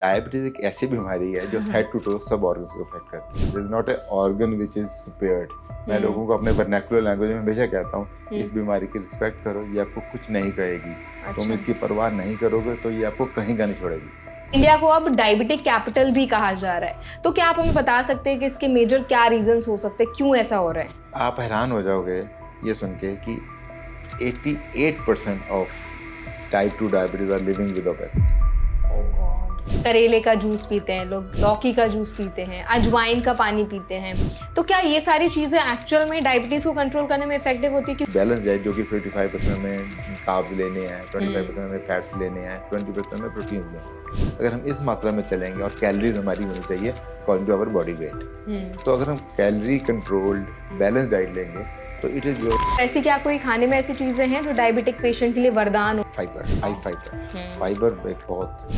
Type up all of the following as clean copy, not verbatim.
Diabetes एक ऐसी बीमारी है जो हेड टू टो सब ऑर्गन्स को अफेक्ट करती है। There is not a organ which is spared. मैं लोगों को अपने वर्नाकुलर लैंग्वेज में हमेशा कहता हूँ इस बीमारी की रिस्पेक्ट करो, ये आपको कुछ नहीं कहेगी। तुम इसकी परवाह नहीं करोगे तो ये आपको कहीं का नहीं छोड़ेगी। इंडिया को अब डायबिटिक कैपिटल भी कहा जा रहा है, तो क्या आप हमें बता सकते हैं कि इसके मेजर क्या रीजंस हो सकते हैं, क्यों ऐसा हो रहा है? आप हैरान हो जाओगे ये सुन के कि 88% of type 2 diabetes are living with obesity. करेले का जूस पीते हैं लोग, लौकी का जूस पीते हैं, अजवाइन का पानी पीते हैं, तो क्या ये सारी चीजें एक्चुअल में डायबिटीज को कंट्रोल करने में इफेक्टिव होती है? बैलेंस डाइट जो कि 55% में कार्ब्स लेने हैं, 25% में फैट्स लेने हैं, 20% में प्रोटीन्स लेने हैं। अगर हम इस मात्रा में चलेंगे और कैलोरीज हमारी होनी चाहिए according to our body weight, तो अगर हम कैलोरी कंट्रोल्ड बैलेंस डाइट लेंगे तो इट इज योर। ऐसी क्या कोई खाने में ऐसी चीजें हैं जो डायबिटिक पेशेंट के लिए वरदान हो? Fibre, high fibre. फाइबर एक बहुत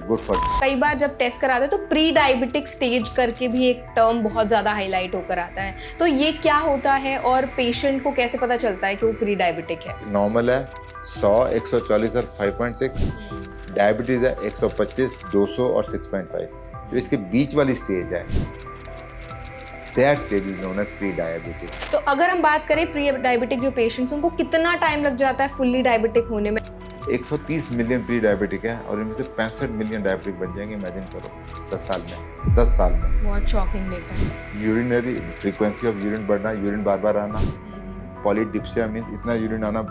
गुड फॉर। कई बार जब टेस्ट कराते हैं तो प्री डायबिटिक स्टेज करके भी एक टर्म बहुत ज़्यादा हाईलाइट होकर आता है, तो ये क्या होता है और पेशेंट को कैसे पता चलता है कि वो प्री डायबिटिक है? नॉर्मल है 100, 140 और 5.6। डायबिटीज है 125, 200 और 6.5। जो इसके बीच वाली स्टेज है that stage is known as pre diabetic. तो अगर हम बात करें प्री डायबिटिक जो पेशेंट्स, उनको कितना टाइम लग जाता है फुल्ली डायबिटिक होने में? 130 मिलियन प्री डायबिटिक है और इनमें से 65 मिलियन डायबिटिक बन जाएंगे। इमेजिन करो 10 साल में। बहुत शॉकिंग डेटा है। यूरिनरी फ्रीक्वेंसी ऑफ यूरिन बढ़ना, यूरिन बार बार आना, पॉलीडिप्सिया मीन्स इतना यूरिन आना,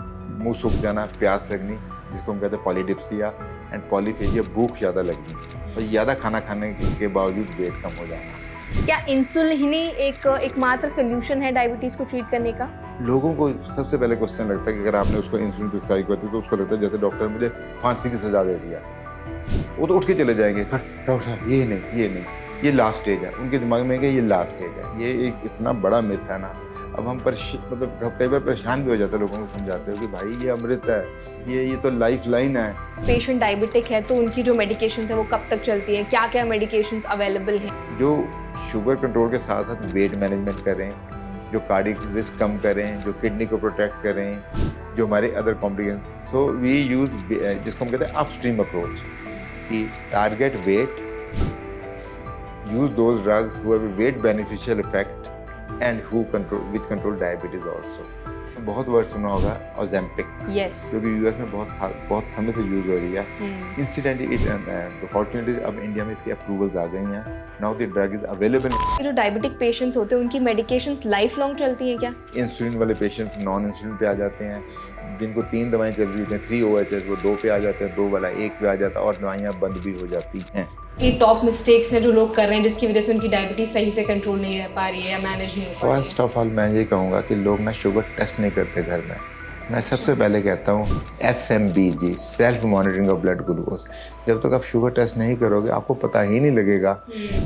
मुंह सूख जाना, प्यास लगनी जिसको हम कहते हैं पॉलीडिप्सिया, एंड पॉलीफेजिया भूख ज़्यादा लगनी और ज़्यादा खाना खाने के बावजूद वेट कम हो जाना। क्या इंसुलिन ही एकमात्र सोल्यूशन है डायबिटीज को ट्रीट करने का? लोगों को सबसे पहले क्वेश्चन लगता है कि अगर आपने उसको इंसुलिन प्रिस्क्राइब करती तो उसको लगता है जैसे डॉक्टर मुझे फांसी की सजा दे दिया। वो तो उठ के चले जाएंगे, डॉक्टर साहब ये नहीं, ये लास्ट स्टेज है। उनके दिमाग में ये लास्ट स्टेज है। ये एक इतना बड़ा मिथ है ना। अब हम मतलब कई बार परेशान भी हो जाते हैं लोगों को समझाते हो कि भाई ये अमृत है, ये तो लाइफ लाइन है। पेशेंट डायबिटिक है तो उनकी जो मेडिकेशन है वो कब तक चलती है, क्या क्या मेडिकेशन अवेलेबल हैं? जो शुगर कंट्रोल के साथ साथ वेट मैनेजमेंट करें, जो कार्डियक रिस्क कम करें, जो किडनी को प्रोटेक्ट करें, जो हमारे other complication. So we use जिसको हम कहते हैं अपस्ट्रीम अप्रोच कि target weight, use those drugs who have weight beneficial effect and which control diabetes also। बहुत वर्ड सुना होगा Ozempic, जो कि यूएस में बहुत समय से यूज हो रही है। इंसिडेंटली फॉर्चुनेटली अब इंडिया में इसकी अप्रूवल्स आ गई हैं। Now the drug is available. जो डायबिटिक पेशेंट्स होते हैं उनकी मेडिकेशंस लाइफ लॉन्ग चलती हैं क्या? इंसुलिन वाले पेशेंट्स नॉन इंसुलिन पे आ जाते हैं, जिनको 3 दवाएं चल रही होती हैं 3 OHS, वो 2 पे आ जाते हैं, 2 वाला 1 पे आ जाता है और दवाइयाँ बंद भी हो जाती हैं। ये टॉप मिस्टेक्स हैं जो लोग कर रहे हैं जिसकी वजह से उनकी डायबिटीज सही से कंट्रोल नहीं रह पा रही है या मैनेज नहीं हो पा रही है? फर्स्ट ऑफ ऑल मैं ये कहूँगा कि लोग ना शुगर टेस्ट नहीं करते घर में। मैं सबसे पहले कहता हूँ SMBG, self monitoring of blood glucose. जब तक आप शुगर टेस्ट नहीं करोगे आपको पता ही नहीं लगेगा।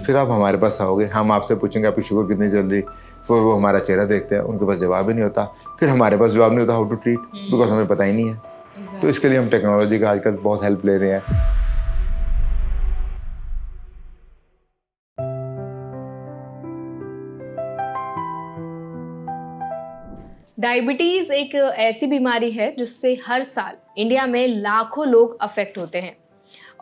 फिर आप हमारे पास आओगे, हम आपसे पूछेंगे आपकी शुगर कितनी चल रही, फिर वो हमारा चेहरा देखते हैं, उनके पास जवाब ही नहीं होता। फिर हमारे पास जवाब नहीं होता हाउ टू ट्रीट, बिकॉज हमें पता ही नहीं है। तो इसके लिए हम टेक्नोलॉजी का आजकल बहुत हेल्प ले रहे हैं। डायबिटीज एक ऐसी बीमारी है जिससे हर साल इंडिया में लाखों लोग अफेक्ट होते हैं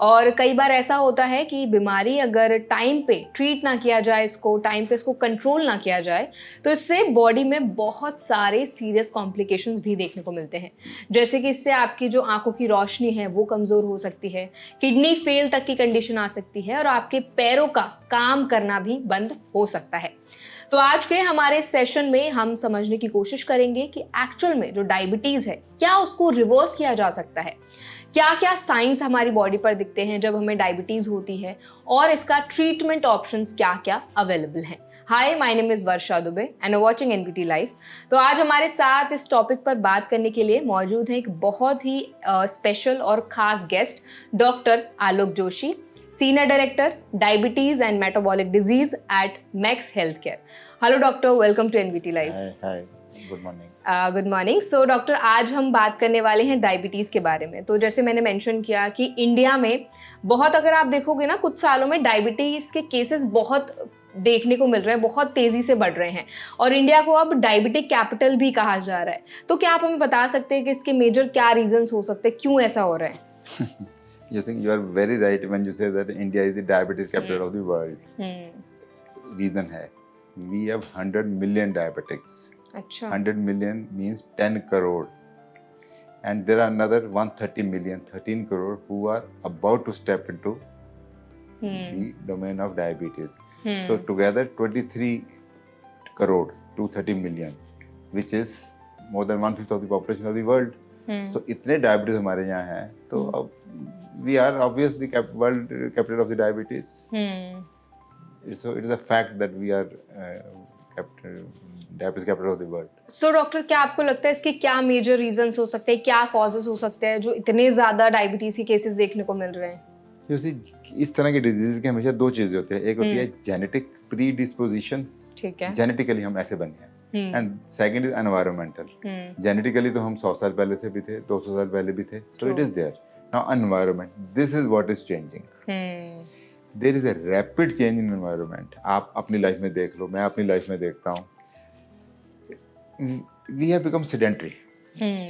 और कई बार ऐसा होता है कि बीमारी अगर टाइम पे ट्रीट ना किया जाए, इसको टाइम पे इसको कंट्रोल ना किया जाए, तो इससे बॉडी में बहुत सारे सीरियस कॉम्प्लिकेशंस भी देखने को मिलते हैं। जैसे कि इससे आपकी जो आंखों की रोशनी है वो कमज़ोर हो सकती है, किडनी फेल तक की कंडीशन आ सकती है और आपके पैरों का काम करना भी बंद हो सकता है। तो आज के हमारे सेशन में हम समझने की कोशिश करेंगे कि एक्चुअल में जो डायबिटीज है क्या उसको रिवर्स किया जा सकता है, क्या क्या साइंस हमारी बॉडी पर दिखते हैं जब हमें डायबिटीज होती है और इसका ट्रीटमेंट ऑप्शंस क्या क्या अवेलेबल हैं। Hi, my name is Varsha Dubey and watching NBT live. तो आज हमारे साथ इस टॉपिक पर बात करने के लिए मौजूद है एक बहुत ही स्पेशल और खास guest, doctor Alok Joshi, Senior Director, Diabetes and Metabolic Disease at Max Healthcare. Hello doctor, welcome to NBT Live. Hi, good morning. Good morning. So doctor, आज हम बात करने वाले हैं डायबिटीज़ के बारे में। तो जैसे मैंने मेंशन किया कि इंडिया में बहुत, अगर आप देखोगे ना, कुछ सालों में डायबिटीज़ के केसेस बहुत देखने को मिल रहे हैं, बहुत तेज़ी से बढ़ रहे हैं और इंडिया को अब डायबिटिक कैपिटल भी कहा जा रहा है। तो क्या आप हमें बता सकते हैं कि इसके मेजर क्या रीजंस हो सकते हैं, क्यों ऐसा हो रहा है? You think you are very right when you say that India is the diabetes capital of the world. Reason है, we have 100 million diabetics. अच्छा 100 million means 10 crore. And there are another 130 million, 13 crore who are about to step into the domain of diabetes. So together 23 crore to 30 million, which is more than 1/5 of the population of the world. So इतने diabetes हमारे यहाँ हैं, तो अब we are obviously world capital of the diabetes. So it is a fact that we are diabetes capital of the world. So doctor, क्या आपको लगता है इसके क्या मेजर रीजंस हो सकते हैं, क्या कॉजेस हो सकते हैं जो इतने ज्यादा डायबिटीज के केसेस देखने को मिल रहे हैं? You see, इस तरह के डिजीज के हमेशा दो चीजें होती है, एक होती है जेनेटिक प्री डिस्पोजिशन, ठीक है, जेनेटिकली हम ऐसे बने हैं, and second is environmental. Genetically तो हम 100 साल पहले से भी थे, 200 साल पहले भी थे, तो it is there. Now environment, this is what is changing. There is a rapid change in environment. आप अपनी लाइफ में देख लो, मैं अपनी लाइफ में देखता हूँ, we have become sedentary.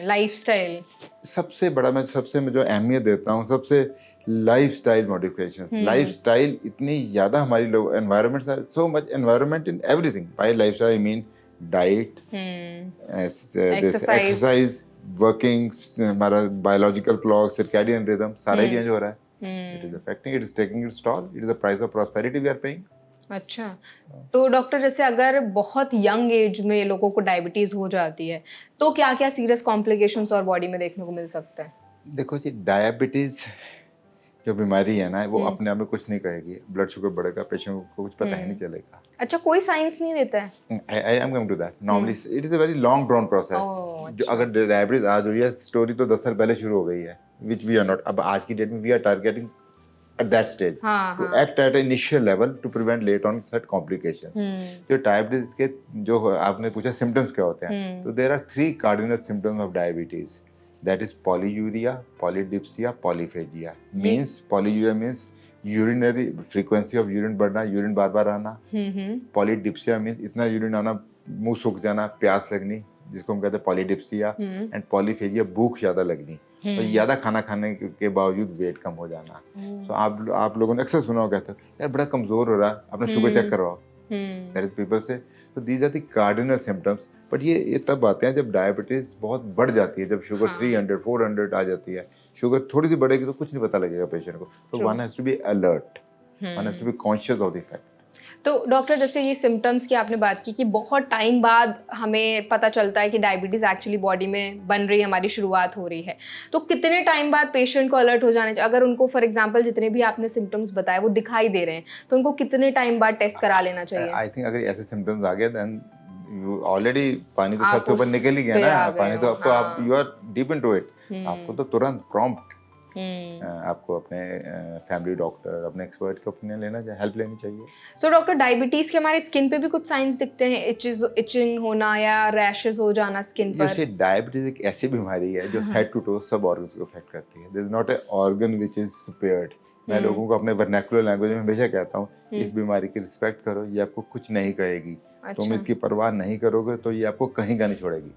Lifestyle सबसे बड़ा, मैं जो अहमियत देता हूँ, सबसे लाइफस्टाइल मॉडिफिकेशंस. लाइफस्टाइल इतनी ज़्यादा हमारी लोग, environment are so much, environment in everything. By lifestyle I mean diet, exercise, working, हमारा बायोलॉजिकल क्लॉक, सर्कैडियन रिदम, सारा ही चेंज हो रहा है. It is affecting, it is taking its toll. It is the price of prosperity we are paying. अच्छा, तो doctor जैसे अगर बहुत यंग एज में लोगों को डायबिटीज हो जाती है तो क्या क्या सीरियस कॉम्प्लिकेशंस और बॉडी में देखने को मिल सकता है? देखो जी, डायबिटीज जो बीमारी है ना, वो अपने आप में कुछ नहीं कहेगी. ब्लड शुगर बढ़ेगा, पेशेंट को कुछ पता ही नहीं चलेगा. अच्छा, कोई साइंस नहीं देता है? I am coming to that. Normally it is a very long drawn process. जो अगर डायबिटीज आज हुई है, स्टोरी तो 10 साल पहले शुरू हो गई है, विच वी आर नॉट. अब आज की डेट में we are targeting at that stage to act at an initial level to prevent late onset complications. जो डायबिटीज के, जो आपने पूछा सिम्टम्स क्या होते हैं, तो there are 3 cardinal symptoms of diabetes. That is polyuria, polydipsia, polyphagia. Means polyuria means urinary frequency of urine बढ़ना, urine बार बार आना. polydipsia means इतना urine आना, मुंह सूख जाना, प्यास लगनी, जिसको हम कहते हैं पॉलीडिप्सिया. एंड पॉलीफेजिया, भूख ज्यादा लगनी, और ज्यादा खाना खाने के बावजूद वेट कम हो जाना. सो आप लोगों ने अक्सर सुना होगा, कहते हो यार बड़ा कमजोर हो रहा है, अपना शुगर चेक करवाओ. That is people say. So these are the cardinal symptoms. But ये तब आते हैं जब डायबिटीज बहुत बढ़ जाती है, जब शुगर 300 400 आ जाती है. शुगर थोड़ी सी बढ़ेगी तो कुछ नहीं पता लगेगा पेशेंट को. तो one has to be alert, one has to be conscious of the fact. तो डॉक्टर, जैसे ये सिम्टम्स की आपने बात की कि बहुत टाइम बाद हमें पता चलता है कि डायबिटीज़ एक्चुअली बॉडी में बन रही है, हमारी शुरुआत हो रही है, तो कितने टाइम बाद पेशेंट को अलर्ट हो जाना चाहिए? अगर उनको फॉर एग्जांपल जितने भी आपने सिम्टम्स बताए वो दिखाई दे रहे हैं, तो उनको कितने टाइम बाद टेस्ट करा लेना चाहिए? आई थिंक अगर ऐसे सिम्टम्स आ गए, देन यू ऑलरेडी, पानी तो सर के ऊपर निकल ही गया ना. पानी तो आपको, आप you are deep into it. आपको तो तुरंत प्रॉम्प्ट आपको अपने फैमिली डॉक्टर, अपने एक्सपर्ट की ओपिनियन लेना चाहिए, हेल्प लेनी चाहिए. सो डॉक्टर, डायबिटीज के हमारे स्किन पे भी कुछ साइंस दिखते हैं, इचिंग होना या रैशेस हो जाना स्किन पर? जैसे डायबिटीज एक ऐसी बीमारी है जो हेड टू टो सब ऑर्गन्स को अफेक्ट करती है. There is not a organ which is spared. मैं लोगों को अपने वर्नाकुलर लैंग्वेज में हमेशा कहता हूँ, इस बीमारी की रिस्पेक्ट करो, ये आपको कुछ नहीं कहेगी. तुम इसकी परवाह नहीं करोगे तो ये आपको कहीं का नहीं छोड़ेगी.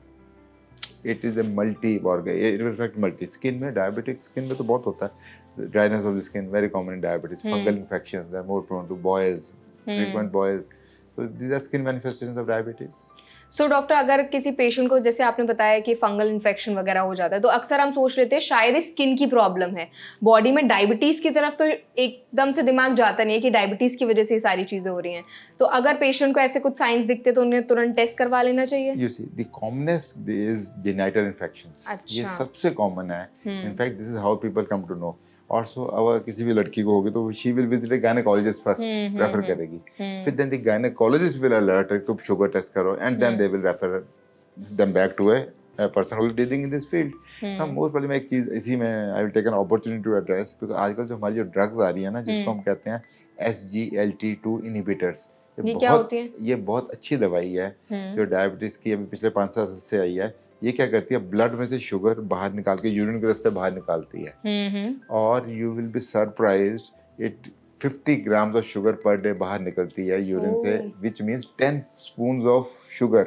It is a multi organ, it will affect multi. Skin में, डायबिटिक स्किन में तो बहुत होता है. Dryness of the skin very common in diabetes. Fungal infections, they are more prone to boils, frequent boils. So these are skin manifestations of diabetes. So doctor, अगर किसी patient को, जैसे आपने बताया कि फंगल इन्फेक्शन वगैरह हो जाता है, तो अक्सर हम सोच लेते हैं शायद स्किन की प्रॉब्लम है. बॉडी में डायबिटीज की तरफ तो एकदम से दिमाग जाता नहीं है कि डायबिटीज की वजह से ये सारी चीजें हो रही हैं. तो अगर पेशेंट को ऐसे कुछ साइंस दिखते तो उन्हें तुरंत टेस्ट करवा लेना चाहिए. You see, the commonest is genital infections. ये सबसे कॉमन है. In fact this is how people come to know. और सो अगर किसी भी लड़की को होगी तो she will visit a gynaecologist first, refer करेगी. फिर then the gynaecologist will alert, तुम शुगर टेस्ट करो, and then they will refer them back to a person who is dealing in this field. Now most probably मैं एक चीज इसी में I will take an opportunity to address, because आजकल जो हमारी जो ड्रग्स आ रही है ना, जिसको हम कहते हैं SGLT2 inhibitors, ये क्या होती है? ये बहुत अच्छी दवाई है जो डायबिटीज की अभी पिछले 5 साल से आई है. ये क्या करती है, ब्लड में से शुगर बाहर निकाल के यूरिन के रास्ते बाहर निकालती है. और you will be surprised, it 50 grams of sugar per day बाहर निकलती है यूरिन से, which means 10 spoons of sugar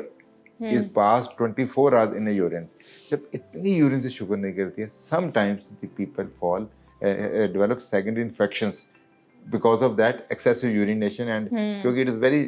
is passed 24 hours in a urine. जब इतनी यूरिन से शुगर निकलती है, sometimes the people fall develop secondary infections because of that excessive urination, and क्योंकि it is very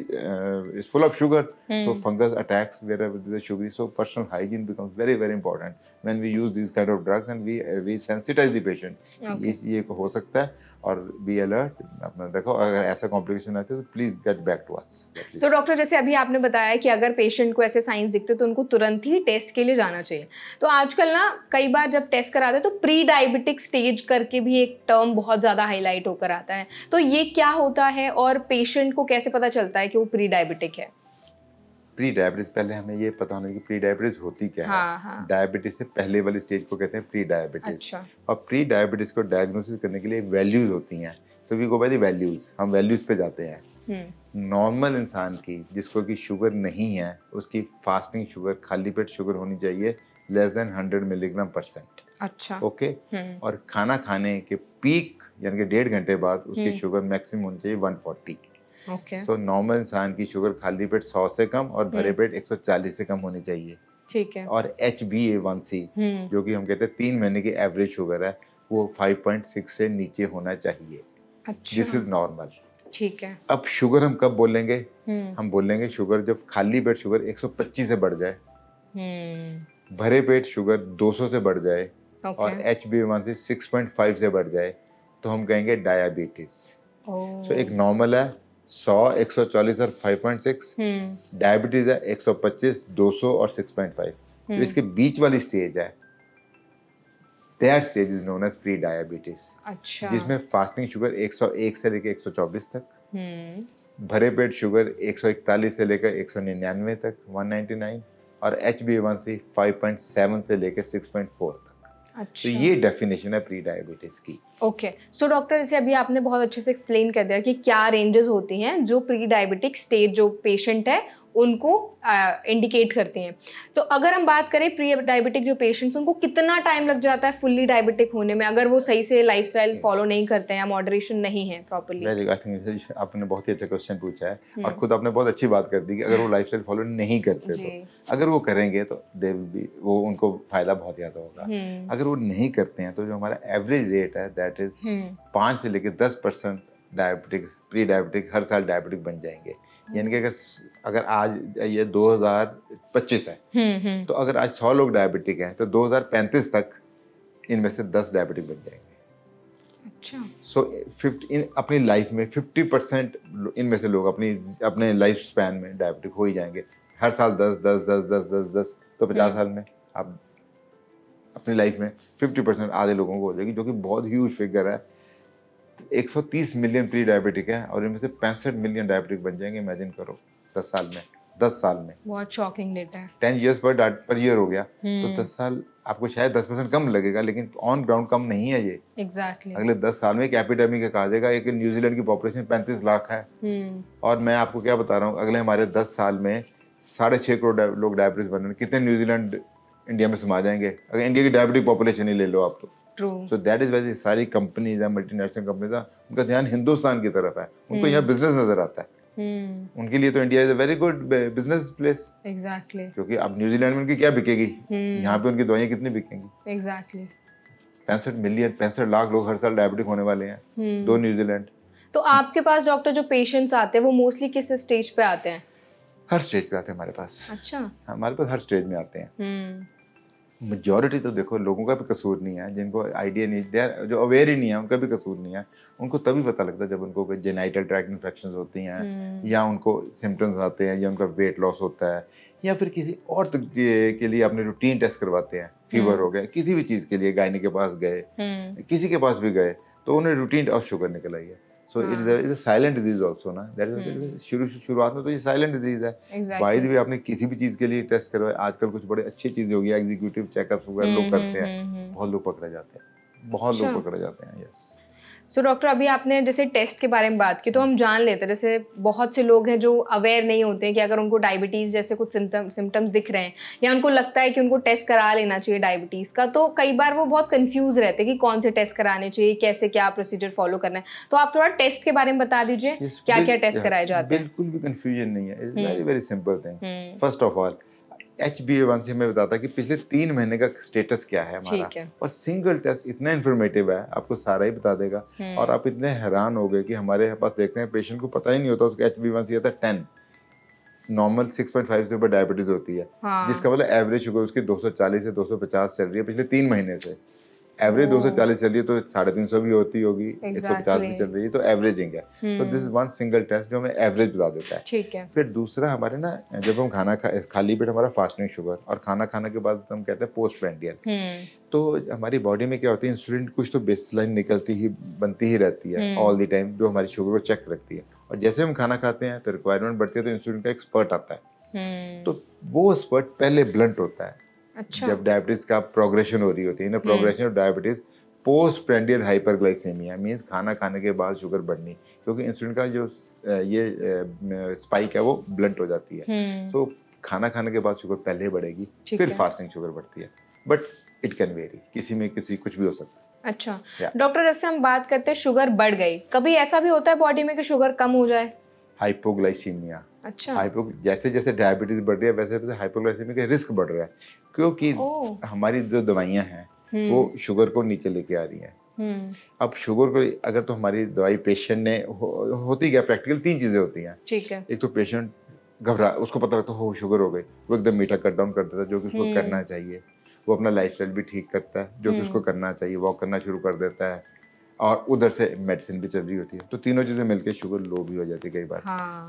it's full of sugar, so fungus attacks wherever there is sugar. So personal hygiene becomes very very important when we use these kind of drugs, and we sensitize the patient. ये हो सकता है, और be alert, अपना देखो अगर ऐसा complication आते हैं तो please get back to us. So doctor, जैसे अभी आपने बताया कि अगर पेशेंट को ऐसे साइंस दिखते तो उनको तुरंत ही टेस्ट के लिए जाना चाहिए. तो आजकल ना कई बार जब टेस्ट कराते हैं तो प्री डायबिटिक स्टेज करके भी एक टर्म बहुत ज़्यादा हाईलाइट होकर आता है. तो ये क्या होता है और पेशेंट को कैसे पता चलता है कि वो प्री डायबिटिक है? प्री डायबिटीज, पहले हमें ये पता होना कि प्री डायबिटीज होती क्या है. डायबिटीज से पहले वाली स्टेज को कहते हैं प्री डायबिटीज. अच्छा. और प्री डायबिटीज को डायग्नोसिस करने के लिए वैल्यूज होती हैं. So we go by the values, हम वैल्यूज पे जाते हैं. नॉर्मल इंसान की जिसको कि शुगर नहीं है, उसकी फास्टिंग शुगर, खाली पेट शुगर होनी चाहिए लेस देन 100 मिलीग्राम %. अच्छा. ओके. और खाना खाने के पीक यानी कि 1.5 घंटे बाद उसकी शुगर मैक्सिमम होनी चाहिए 140. ओके. सो नॉर्मल इंसान की शुगर खाली पेट 100 से कम और भरे पेट 140 से कम होनी चाहिए. ठीक है. और HbA1c जो कि हम कहते हैं 3 महीने की एवरेज शुगर है, वो 5.6 से नीचे होना चाहिए. अच्छा. This is normal. ठीक है. अब शुगर हम कब बोलेंगे? हम बोलेंगे शुगर जब खाली पेट शुगर 125 से बढ़ जाए, भरे पेट शुगर 200 से बढ़ जाए, और HbA1c 6.5 से बढ़ जाए, तो हम कहेंगे डायबिटीज. सो एक नॉर्मल है 100, 140 और 5.6. डायबिटीज है 125, 200 और 6.5. तो इसके बीच वाली स्टेज है, that stage is known as pre diabetes. अच्छा. जिसमें फास्टिंग शुगर 101 से लेकर 124 तक, भरे पेट शुगर 141 से लेकर 199 तक 199, और HbA1c 5.7 से लेकर 6.4 तक. अच्छा. तो ये डेफिनेशन है प्री डायबिटीज की. ओके. सो डॉक्टर, इसे अभी आपने बहुत अच्छे से एक्सप्लेन कर दिया कि क्या रेंजेस होती हैं जो प्री डायबिटिक स्टेज जो पेशेंट है उनको इंडिकेट करती हैं. तो अगर हम बात करें प्री डायबिटिक जो पेशेंट्स, उनको कितना टाइम लग जाता है फुल्ली डायबिटिक होने में, अगर वो सही से लाइफस्टाइल फॉलो नहीं करते हैं या मॉडरेशन नहीं है प्रॉपर्ली? वेरी आई थिंक आपने बहुत ही अच्छा क्वेश्चन पूछा है, और खुद आपने बहुत अच्छी बात कर दी कि अगर वो लाइफस्टाइल फॉलो नहीं करते तो अगर वो करेंगे तो दे विल बी, वो उनको फायदा बहुत ज़्यादा होगा. अगर वो नहीं करते हैं तो जो हमारा एवरेज रेट है दैट इज 5 से लेकर 10% डायबिटिक, प्री डायबिटिक हर साल डायबिटिक बन जाएंगे. यानी कि अगर आज ये 2025 है, तो अगर आज 100 लोग डायबिटिक हैं तो 2035 तक इनमें से 10 डायबिटिक बन जाएंगे. अच्छा. सो अपनी लाइफ में 50% इनमें से लोग अपने लाइफ स्पैन में डायबिटिक हो ही जाएंगे. हर साल 10 10 10 10 10 10, तो 50 साल में आप अपनी लाइफ में 50% आधे लोगों को हो जाएगी, जो कि बहुत ह्यूज फिगर है. 130 मिलियन प्री डायबिटिक है और इनमें से 65 मिलियन डायबिटिक बन जाएंगे. इमेजिन करो 10 साल में. बहुत शॉकिंग डेटा है. 10 years पर ईयर हो गया, तो 10 साल आपको शायद 10% कम लगेगा, लेकिन ऑन ग्राउंड कम नहीं है ये. एग्जैक्टली. अगले 10 साल में एक एपिडेमिक कहा जाएगा. एक न्यूजीलैंड की पॉपुलेशन 35 लाख है, और मैं आपको क्या बता रहा हूँ, अगले हमारे 10 साल में 6.5 करोड़ लोग डायबिटीज बन रहे हैं. कितने न्यूजीलैंड इंडिया में समा जाएंगे अगर इंडिया की डायबिटिक पॉपुलेशन ही ले लो आप तो. सो दैट इज वाई सारी कंपनीज है, मल्टीनेशनल कंपनीज है, उनका ध्यान हिंदुस्तान की तरफ है. उनको यहाँ बिजनेस नजर आता है. उनके लिए तो India is a very good business place. Exactly. क्योंकि अब न्यूजीलैंड में उनकी क्या बिकेगी, यहाँ पे उनकी दवाइयाँ कितनी बिकेंगी. एग्जैक्टली. 65 लाख लोग हर साल डायबिटिक होने वाले हैं. 2 न्यूजीलैंड. तो आपके पास डॉक्टर जो पेशेंट्स आते हैं वो मोस्टली किस स्टेज पे आते हैं? हर स्टेज पे आते हैं हमारे पास. अच्छा. हमारे पास हर स्टेज में आते हैं. मेजॉरिटी तो देखो लोगों का भी कसूर नहीं है, जिनको आइडिया नहीं, दे जो अवेयर ही नहीं है, उनका भी कसूर नहीं है. उनको तभी पता लगता है जब उनको जेनाइटल ट्रैक्ट इन्फेक्शंस होती हैं, या उनको सिम्टम्स आते हैं, या उनका वेट लॉस होता है, या फिर किसी और के लिए अपने रूटीन टेस्ट करवाते हैं. फीवर हो गया, किसी भी चीज़ के लिए गायनी के पास गए, किसी के पास भी गए, तो उन्हें रूटीन और शुगर निकल आई है. So it is a silent disease also ना. दैट इज शुरुआत में तो ये साइलेंट डिजीज है. बाय द वे आपने किसी भी चीज के लिए टेस्ट करवाया, आजकल कुछ बड़े अच्छी चीजें हो गई, एग्जीक्यूटिव चेकअप्स वगैरह लोग करते हैं. बहुत लोग पकड़े जाते हैं, बहुत लोग पकड़े जाते हैं. यस. सो डॉक्टर, अभी आपने जैसे टेस्ट के बारे में बात की, तो हम जान लेते हैं जैसे बहुत से लोग हैं जो अवेयर नहीं होते हैं कि अगर उनको डायबिटीज़ जैसे कुछ सिम्टम्स दिख रहे हैं, या उनको लगता है कि उनको टेस्ट करा लेना चाहिए डायबिटीज़ का, तो कई बार वो बहुत कंफ्यूज रहते हैं कि कौन से टेस्ट कराने चाहिए, कैसे क्या प्रोसीजर फॉलो करना है. तो आप थोड़ा टेस्ट के बारे में बता दीजिए, क्या क्या टेस्ट कराए जाते हैं. बिल्कुल भी कंफ्यूजन नहीं है. It's very very simple thing. First of all, HbA1c हमें बताता है कि पिछले 3 महीने का स्टेटस क्या है हमारा, ठीक है। और सिंगल टेस्ट इतना इन्फॉर्मेटिव है, आपको सारा ही बता देगा। और आप इतने हैरान हो गए कि हमारे पास देखते हैं पेशेंट को पता ही नहीं होता उसका HbA1c आता है 10, नॉर्मल 6.5 से ऊपर डायबिटीज होती है, हाँ। जिसका मतलब एवरेज शुगर उसकी 240 से 250 चल रही है पिछले 3 महीने से। एवरेज 240 चल रही है तो 350 भी होती होगी, 150 भी चल रही है, तो एवरेजिंग है। तो this is one single test जो हमें एवरेज बता देता है। ठीक है। फिर दूसरा हमारे ना, जब हम खाली पेट हमारा फास्टिंग शुगर, और खाना खाने के बाद हम कहते हैं पोस्ट प्रेंडियल। तो हमारी बॉडी में क्या होती है, इंसुलिन कुछ तो बेसलाइन निकलती ही बनती ही रहती है ऑल द टाइम, जो हमारी शुगर को चेक रखती है। और जैसे हम खाना खाते हैं तो रिक्वायरमेंट बढ़ती है, तो इंसुलिन का एक स्पर्ट आता है। तो वो स्पर्ट पहले ब्लंट होता है। अच्छा। जब डायबिटीज का प्रोग्रेशन हो रही होती है ना, progression of diabetes post prandial hyperglycaemia means खाना खाने के बाद शुगर बढ़नी, क्योंकि इंसुलिन का जो ये स्पाइक है वो ब्लंट हो जाती है। सो खाना खाने के बाद शुगर पहले बढ़ेगी, फिर फास्टिंग शुगर बढ़ती है, बट इट कैन वेरी, किसी में किसी कुछ भी हो सकता है। अच्छा डॉक्टर, जैसे हम बात करते हैं शुगर बढ़ गई, कभी ऐसा भी होता है बॉडी में कि शुगर कम हो जाए? हाइपोग्लाइसीमिया। अच्छा। जैसे जैसे डायबिटीज बढ़ रही है वैसे वैसे हाइपोग्लाइसीमिया का रिस्क बढ़ रहा है, क्योंकि हमारी जो दवाइयां हैं वो शुगर को नीचे लेके आ रही हैं। अब शुगर को अगर, तो हमारी दवाई पेशेंट ने होती क्या, प्रैक्टिकल 3 चीजें होती हैं। ठीक है। एक तो पेशेंट घबरा, उसको पता लगता है हो शुगर हो गई, वो एकदम मीठा कट डाउन कर देता है, जो कि उसको करना चाहिए। वो अपना लाइफस्टाइल भी ठीक करता है, जो कि उसको करना चाहिए, वॉक करना शुरू कर देता है, और उधर से मेडिसिन भी चल रही होती है। तो तीनों चीजें मिलकर शुगर लो भी हो जाती है कई बार।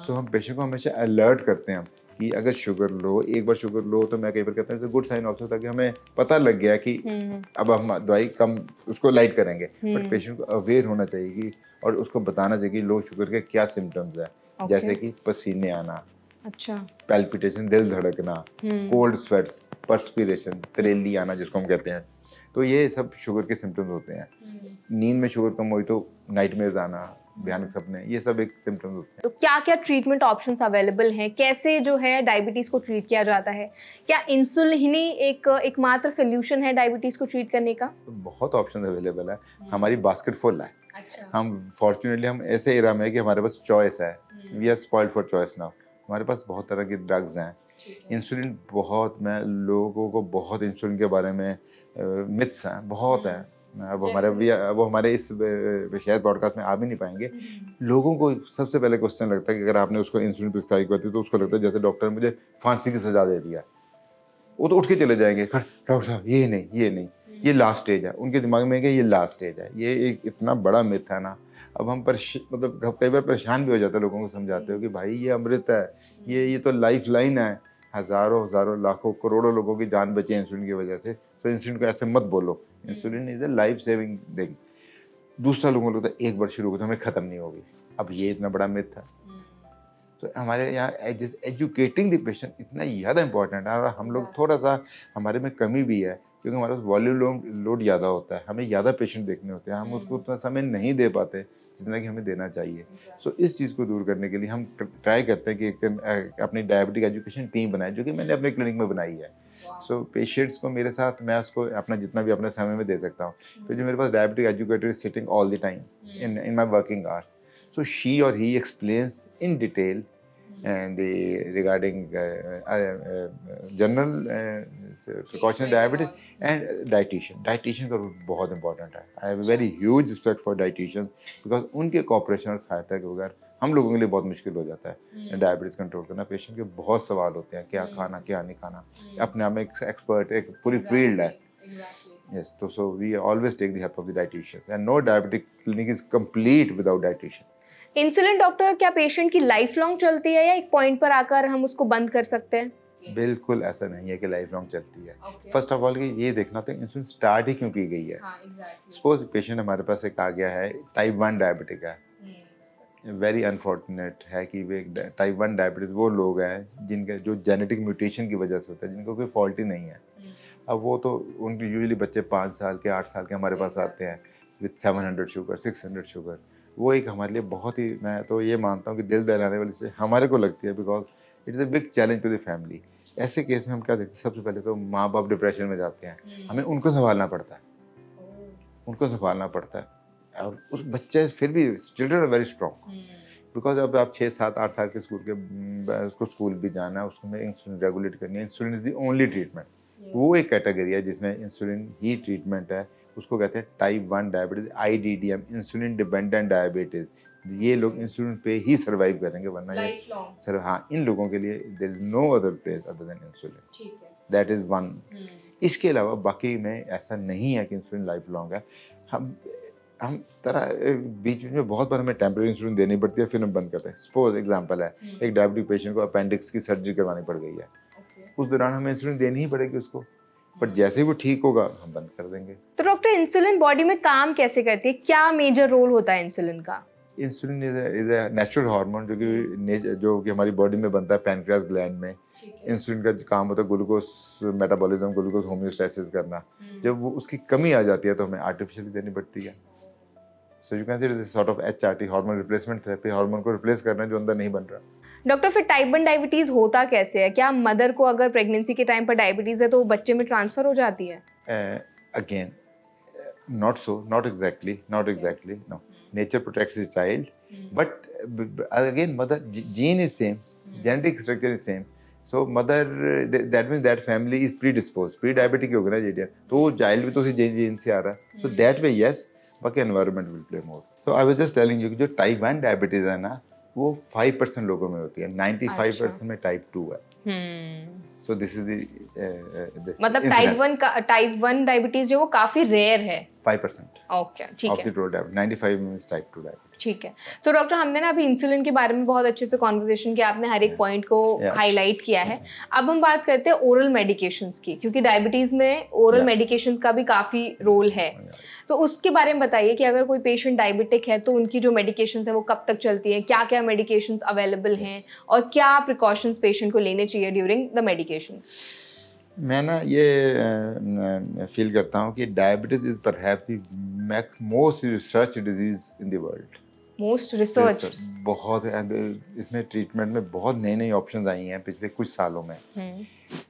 सो हम पेशेंट को हमेशा अलर्ट करते हैं कि अगर शुगर लो, एक बार शुगर लो, तो मैं कई बार कहता हूँ गुड साइन ऑल्सो, ताकि हमें पता लग गया कि अब हम दवाई कम उसको लाइट करेंगे। बट पेशेंट को अवेयर होना चाहिए कि, और उसको बताना चाहिए कि लो शुगर के क्या सिम्टम्स है, जैसे कि पसीने आना, अच्छा, पैल्पिटेशन, दिल धड़कना, कोल्ड स्वेट्स, पर्सपिरेशन, त्रेली आना जिसको हम कहते हैं। तो ये सब शुगर के सिम्टम्स होते हैं। नींद में शुगर कम हुई तो नाइटमेयर्स आना, भयानक सपने, ये सब एक सिम्टम्स होते हैं। तो क्या क्या ट्रीटमेंट ऑप्शंस अवेलेबल हैं? कैसे जो है डायबिटीज को ट्रीट किया जाता है? क्या इंसुलिन ही एकमात्र सोल्यूशन है डायबिटीज को ट्रीट करने का? तो बहुत ऑप्शन अवेलेबल है, हमारी बास्केट फुल है। अच्छा। हम फॉर्चुनेटली हम ऐसे एरा में है कि हमारे पास चॉइस है, we are spoiled for choice now. हमारे पास बहुत तरह की ड्रग्स हैं। इंसुलिन बहुत, मैं लोगों को बहुत इंसुलिन के बारे में मिथ्स हैं, बहुत हैं। अब हमारे इस शायद पॉडकास्ट में आ भी नहीं पाएंगे। लोगों को सबसे पहले क्वेश्चन लगता है कि अगर आपने उसको इंसुलिन प्रिस्क्राइब करती तो उसको लगता है जैसे डॉक्टर ने मुझे फांसी की सजा दे दिया। वो तो उठ के चले जाएंगे, डॉक्टर साहब ये नहीं, ये लास्ट स्टेज है। उनके दिमाग में ये लास्ट स्टेज है। ये एक इतना बड़ा मिथ है ना। अब हम मतलब कई बार परेशान भी हो जाते हैं लोगों को समझाते हो कि भाई ये अमृत है, ये तो लाइफ लाइन है, हजारों लाखों करोड़ों लोगों की जान बची है इंसुलिन की वजह से। तो इंसुलिन को ऐसे मत बोलो, insulin is a life saving thing. दूसरा लोगों को लगता है एक बार शुरू हो तो हमें खत्म नहीं होगी। अब ये इतना बड़ा मिथ है। तो हमारे यहाँ एजुकेटिंग द पेशेंट इतना ज़्यादा इंपॉर्टेंट है। और हम लोग थोड़ा सा, हमारे में कमी भी है, क्योंकि हमारे पास वॉल्यूम लोड ज़्यादा होता है, हमें ज़्यादा पेशेंट देखने होते हैं, हम उसको उतना समय नहीं दे पाते जितना कि हमें देना चाहिए। सो इस चीज़ को दूर करने के लिए हम ट्राई करते हैं कि अपनी डायबिटिक एजुकेशन टीम बनाए, जो कि मैंने अपने क्लिनिक में बनाई है। सो पेशेंट्स को मेरे साथ, मैं उसको अपना जितना भी अपने समय में दे सकता हूँ। तो जो मेरे पास diabetic educator is sitting all the time in my working hours. So she or he explains in detail and regarding general precaution diabetes and dietitian. Dietitian का रोल बहुत important है. I have a very huge respect for dietitians because उनके cooperation और सहायता के बगैर हम लोगों के लिए बहुत मुश्किल हो जाता है डायबिटीज कंट्रोल करना। पेशेंट के बहुत सवाल होते हैं, क्या खाना क्या नहीं खाना। अपने आप में एक एक्सपर्ट, एक पूरी फील्ड है। Yes, so we always take the help of the dietitians, and no diabetic clinic is complete without dietitian. Insulin doctor क्या पेशेंट की लाइफ लॉन्ग चलती है या एक पॉइंट पर आकर हम उसको बंद कर सकते हैं? बिल्कुल ऐसा नहीं है कि लाइफ लॉन्ग चलती है। फर्स्ट ऑफ ऑल ये देखना होता है इंसुलिन स्टार्ट ही क्यों की गई है। सपोज पेशेंट हमारे पास एक आ गया है, टाइप 1 डायबिटिक है। वेरी अनफॉर्चुनेट है कि वे टाइप 1 डायबिटीज वो लोग हैं जिनका जो जेनेटिक म्यूटेशन की वजह से होता है, जिनको कोई फॉल्ट ही नहीं है। अब वो तो उनके यूजुअली बच्चे 5 साल के 8 साल के हमारे पास आते हैं विथ 700 शुगर 600 शुगर। वो एक हमारे लिए बहुत ही, मैं तो ये मानता हूँ कि दिल दहलाने वाली से हमारे को लगती है, because it is a big challenge to the family. ऐसे केस में हम क्या देखते हैं, सबसे पहले तो माँ बाप डिप्रेशन में जाते हैं, हमें उनको संभालना पड़ता है, और उस बच्चे फिर भी children are very strong, because अब आप 6, 7, 8 साल के स्कूल के उसको स्कूल भी जाना है, उसको में इंसुलिन रेगुलेट करनी है। Insulin is the only treatment. वो एक कैटेगरी है जिसमें इंसुलिन ही ट्रीटमेंट है, उसको कहते हैं type 1 diabetes, IDDM, insulin dependent diabetes. ये लोग इंसुलिन पे ही सर्वाइव करेंगे, वरना ये सर हाँ, इन लोगों के लिए there is no other place other than insulin, that is one. इसके अलावा बाकी में ऐसा नहीं है कि इंसुलिन लाइफ लॉन्ग है। हम तरह बीच में बहुत बार हमें टेम्परेरी इंसुलिन देनी पड़ती है, फिर हम बंद करते हैं। सपोज एग्जांपल है, एक डायबिटिक पेशेंट को अपेंडिक्स की सर्जरी करवानी पड़ गई है, उस दौरान हमें इंसुलिन देनी ही पड़ेगी उसको, पर जैसे ही वो ठीक होगा हम बंद कर देंगे। तो डॉक्टर, इंसुलिन बॉडी में काम कैसे करती है? क्या मेजर रोल होता है इंसुलिन का? Insulin is a natural hormone जो कि हमारी बॉडी में बनता है पैनक्रियास ग्लैंड में। इंसुलिन का काम होता है ग्लूकोज मेटाबॉलिज्म, ग्लूकोज होमियोस्टैसिस करना। जब वो उसकी कमी आ जाती है तो हमें आर्टिफिशियली देनी पड़ती है। So you can say it is sort of HRT, hormone replacement therapy. Hormone को रिप्लेस करना है जो अंदर नहीं बन रहा। डॉक्टर, फिर टाइप 1 डायबिटीज होता कैसे है? क्या मदर को अगर प्रेगनेंसी के टाइम पर डायबिटीज है तो वो बच्चे में ट्रांसफर हो जाती है? Again, not so, not exactly, no. Nature protects the child, but again, mother gene is same, genetic structure is same. So mother, that means that family is predisposed, pre-diabetic होगा ना जीडिया, तो वो child भी तो उसी जीन से आ रहा है. So that way yes, बाकी environment will play more. So I was just telling you कि जो type 1 diabetes है ना, वो 5% लोगों में होती है, 95% में type 2 है. So this is the मतलब टाइप 1 डायबिटीज जो वो काफी रेयर है. 5%. ओके, ठीक है. Of the total diabetes, 95 means type 2 diabetes. ठीक है. तो डॉक्टर, हमने ना अभी इंसुलिन के बारे में बहुत अच्छे से कॉन्वर्सेशन किया, आपने हर एक पॉइंट को हाईलाइट किया है. अब हम बात करते हैं ओरल मेडिकेशंस की, क्योंकि डायबिटीज में ओरल मेडिकेशंस का भी काफी रोल है. तो उसके बारे में बताइए कि अगर कोई पेशेंट डायबिटिक है तो उनकी जो मेडिकेशंस है वो कब तक चलती है, क्या क्या मेडिकेशंस अवेलेबल हैं और क्या प्रिकॉशंस पेशेंट को लेने चाहिए ड्यूरिंग द मेडिकेशंस? मैं ना ये फील करता हूँ कि diabetes is perhaps the most research disease in the world. Most research बहुत है. इसमें ट्रीटमेंट में बहुत नई नई ऑप्शंस आई हैं पिछले कुछ सालों में.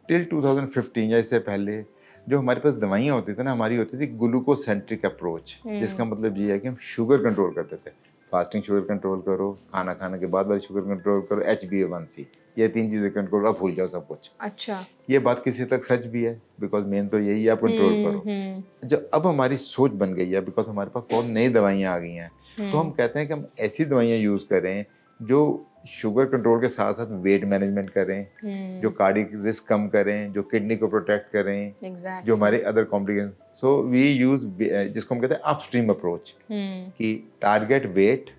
टिल 2015 या इससे पहले जो हमारे पास दवाइयाँ होती थी ना, हमारी होती थी ग्लूकोसेंट्रिक अप्रोच, जिसका मतलब ये है कि हम शुगर कंट्रोल करते थे. फास्टिंग शुगर कंट्रोल करो, खाना खाने के बाद वाली शुगर कंट्रोल करो, HbA1c, ये 3 चीज़ें कंट्रोल, आप भूल जाओ सब कुछ. अच्छा, ये बात किसी तक सच भी है, बिकॉज मेन तो यही है, आप कंट्रोल करो. जब अब हमारी सोच बन गई है, बिकॉज हमारे पास बहुत नई दवाइयाँ आ गई हैं, तो हम कहते हैं कि हम ऐसी दवाइयाँ यूज़ करें जो शुगर कंट्रोल के साथ साथ वेट मैनेजमेंट करें, जो कार्डियक रिस्क कम करें, जो किडनी को प्रोटेक्ट करें, जो हमारे other complication. So we use, जिसको हम कहते हैं अपस्ट्रीम अप्रोच, कि target weight,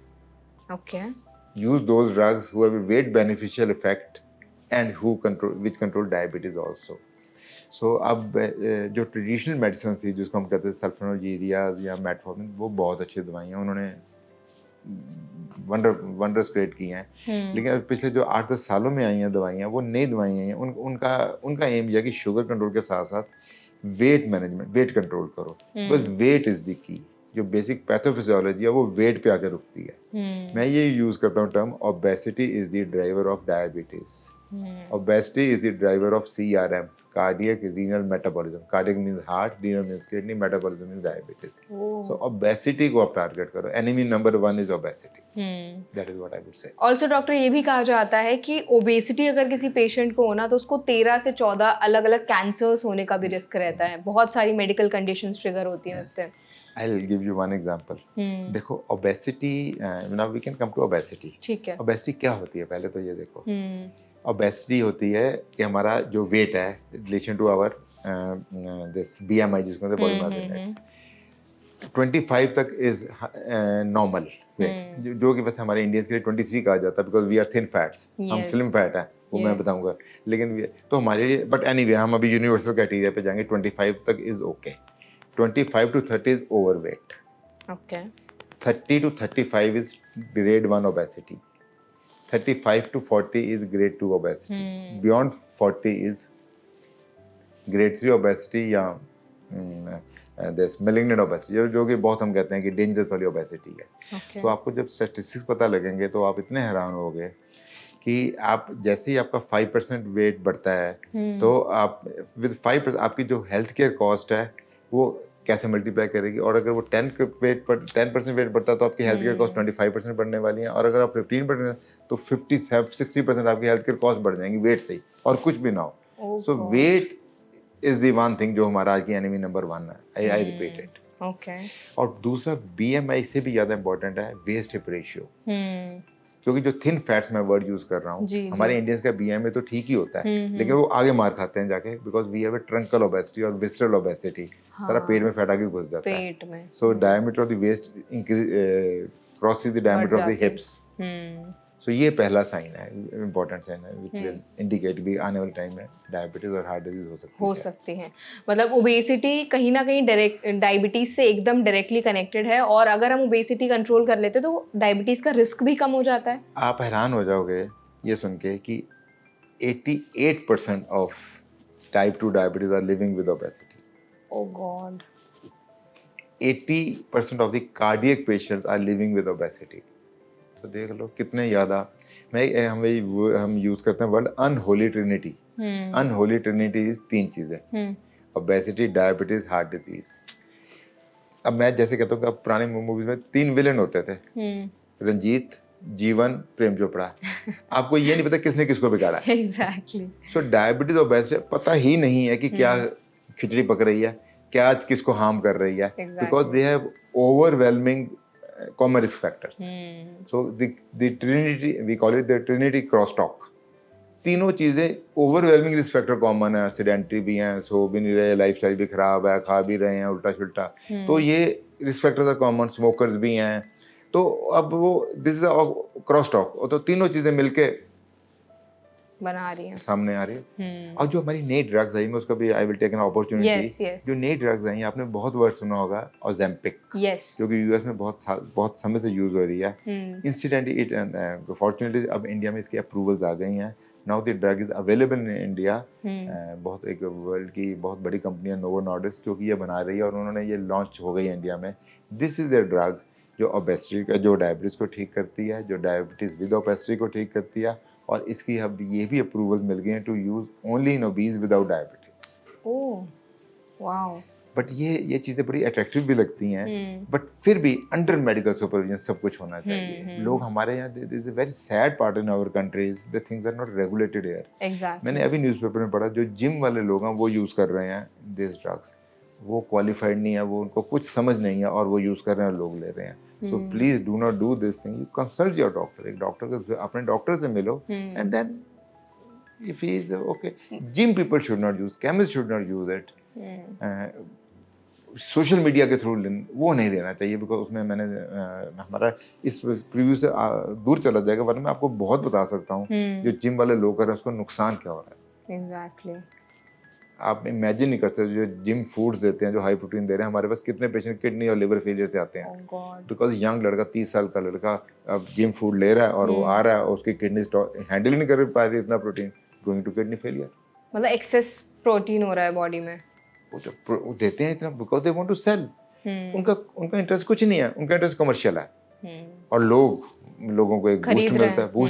okay, use those drugs who have weight beneficial effect and who control which control diabetes also. So अब जो ट्रेडिशनल मेडिसिन थी जिसको हम कहते हैं सल्फोनाल्जीरियाज या मेटफॉर्मिन, वो बहुत अच्छी दवाइयाँ, उन्होंने वंडर्स क्रिएट किए हैं. लेकिन पिछले जो 8-10 सालों में आई हैं दवाइयाँ, वो नई दवाइयाँ हैं. उनका एम यह है कि शुगर कंट्रोल के साथ साथ वेट मैनेजमेंट, वेट कंट्रोल करो, because weight is the key. जो बेसिक पैथोफिजियोलॉजी है वो वेट पे आकर रुकती है. मैं ये यूज करता हूँ term, obesity is the driver of diabetes. Obesity is the driver of CRM, cardiac renal metabolism. Cardiac means heart, renal means kidney, metabolism means diabetes. So obesity को आप टारगेट करो. Enemy number 1 is obesity. That is what I would say. Also doctor, ये भी कहा जाता है कि obesity अगर किसी पेशेंट को होना तो उसको 13 से 14 अलग अलग कैंसर्स होने का भी रिस्क रहता है. बहुत सारी मेडिकल कंडीशंस ट्रिगर होती हैं उससे. I'll give you one example. देखो obesity, now we can come to obesity. ठीक है. Obesity क्या होती है पहले तो ये देखो. Obesity होती है कि हमारा जो वेट है relation to our this BMI, जिसको कहते हैं बॉडी मास इंडेक्स, 25 तक इज नॉर्मल वेट, जो कि वैसे हमारे इंडियंस के लिए 23 कहा जाता है, because we are thin fats. हम स्लिम फैट है, वो मैं बताऊंगा. लेकिन तो हमारे लिए, बट एनीवे हम अभी यूनिवर्सल क्राइटेरिया पे जाएंगे. 25 तक is okay. 25 to 30 is overweight. Okay. 30 to 35 is grade 1 obesity. 35 to 40 is grade 2 obesity. Beyond 40 is grade 3 obesity या this malignant obesity, जो कि बहुत हम कहते हैं कि डेंजरस वाली obesity है. तो आपको जब स्टैटिस्टिक्स पता लगेंगे तो आप इतने हैरान होगे कि आप जैसे ही आपका 5% वेट बढ़ता है, तो आप विद 5% आपकी जो हेल्थ केयर कॉस्ट है वो कैसे मल्टीप्लाई करेगी, और अगर वो 10% वेट बढ़ता है तो आपकी हेल्थ केयर कॉस्ट 25% बढ़ने वाली है, और अगर आप 15% तो 50-60% आपकी हेल्थ केयर कॉस्ट बढ़ जाएंगी वेट से ही, और कुछ भी ना हो। So weight is the one thing जो हमारा आज की एनिमी नंबर 1 है। I repeat it. ओके। और दूसरा BMI से भी ज़्यादा इंपॉर्टेंट है वेस्ट हिप रेशियो, क्योंकि जो थिन फैट्स मैं वर्ड यूज कर रहा हूँ, हमारे इंडियंस का BMI तो ठीक ही होता है, लेकिन वो आगे मार खाते हैं जाके, because we have a truncal obesity और विसरल ओबेसिटी। सारा पेट में फैट आके घुस जाता है, पेट में। So diameter of the waist crosses the diameter of the hips. So ये पहला साइन है, इंपॉर्टेंट साइन है, विच विल इंडिकेट भी आने वाले टाइम में डायबिटीज और हार्ट डिजीज हो सकती है। मतलब ओबेसिटी कहीं ना कहीं डायरेक्ट डायबिटीज से एकदम डायरेक्टली कनेक्टेड है, और अगर हम ओबेसिटी कंट्रोल कर लेते तो डायबिटीज का रिस्क भी कम हो जाता है। आप हैरान हो जाओगे ये सुन के कि 88% of type 2 diabetes are living with obesity. Oh god. 80% of the cardiac patients are living with obesity. तो देख लो कितने ज़्यादा। हम यूज करते हैं word unholy trinity. Unholy trinity is 3 चीजें, ओबेसिटी, डायबिटीज, हार्ट डिजीज। अब मैं जैसे कहता हूँ कि अब पुरानी मूवीज में 3 विलेन होते थे, रंजीत, जीवन, प्रेम चोपड़ा। आपको ये नहीं पता किसने किसको बिगाड़ा है। एग्जैक्टली। सो डायबिटीज और ओबेसिटी पता ही नहीं है कि क्या खिचड़ी पक रही है, क्या आज किसको हार्म कर रही है, because they have overwhelming common risk factors. So the Trinity, we call it the Trinity crosstalk. तीनों चीजें ओवरवेलमिंग रिस्क फैक्टर कॉमन है, सेडेंटरी भी हैं, सो भी नहीं रहे, लाइफस्टाइल भी खराब है, खा भी रहे हैं उल्टा सुल्टा, तो ये risk factors are common, smokers भी हैं। तो अब वो दिस इज क्रॉसटॉक, तो तीनों चीजें मिलके बना रही है, सामने आ रही है। और जो हमारी नई ड्रग्स आई, मैं उसका भी I will take an opportunity. जो नई ड्रग्स आई आपने बहुत वर्ड सुना होगा, ओजेम्पिक, जो कि यूएस में बहुत समय से यूज हो रही है। इंसिडेंटली इट फॉर्चुनेटली अब इंडिया में इसकी अप्रूवल्स आ गई हैं। Now the drug is available in India. बहुत एक वर्ल्ड की बहुत बड़ी कंपनी है नोवो नॉर्डिस्क जो कि ये बना रही है, और उन्होंने ये लॉन्च हो गई है इंडिया में। दिस इज ए ड्रग जो ओबेसिटी का, जो डायबिटीज को ठीक करती है, जो डायबिटीज विद ओबेसिटी को ठीक करती है, और इसकी अब ये भी अप्रूवल मिल गई है to use only in obese without diabetes. Oh wow. But ये चीज़ें बड़ी अट्रैक्टिव भी लगती हैं, बट फिर भी अंडर मेडिकल सुपरविजन सब कुछ होना चाहिए। लोग हमारे यहाँ, this is a very sad part in our countries, the things are not regulated here. मैंने अभी न्यूज़पेपर में पढ़ा, जो जिम वाले लोग हैं वो यूज़ कर रहे हैं दिस ड्रग्स, वो क्वालिफाइड नहीं है, वो उनको कुछ समझ नहीं है, और वो यूज़ कर रहे हैं, लोग ले रहे हैं। So please do not do this thing, you consult your doctor. एक डॉक्टर को, अपने डॉक्टर से मिलो, and then if he is okay. Gym people should not use, chemist should not use it. Social media के through वो नहीं लेना चाहिए, बिकॉज उसमें मैंने हमारा इस प्रीव्यू से दूर चला जाएगा, वरना मैं आपको बहुत बता सकता हूँ जो जिम वाले लोग कर रहे हैं उसको नुकसान क्या हो रहा है। एग्जैक्टली। आप इमेजिन नहीं कर सकते, जो जिम फूड्स देते हैं, जो हाई प्रोटीन दे रहे हैं, हमारे पास कितने पेशेंट किडनी और लिवर फेलियर से आते हैं, बिकॉज यंग लड़का 30 साल का लड़का अब जिम फूड ले रहा है, और वो आ रहा है, और उसकी किडनी हैंडल ही नहीं कर पा रही इतना protein, going to kidney failure. मतलब एक्सेस प्रोटीन हो रहा है बॉडी में। वो देते हैं इतना because they want to sell. उनका इंटरेस्ट कुछ नहीं है, उनका इंटरेस्ट कमर्शियल है, और लोगों को एक बूस्ट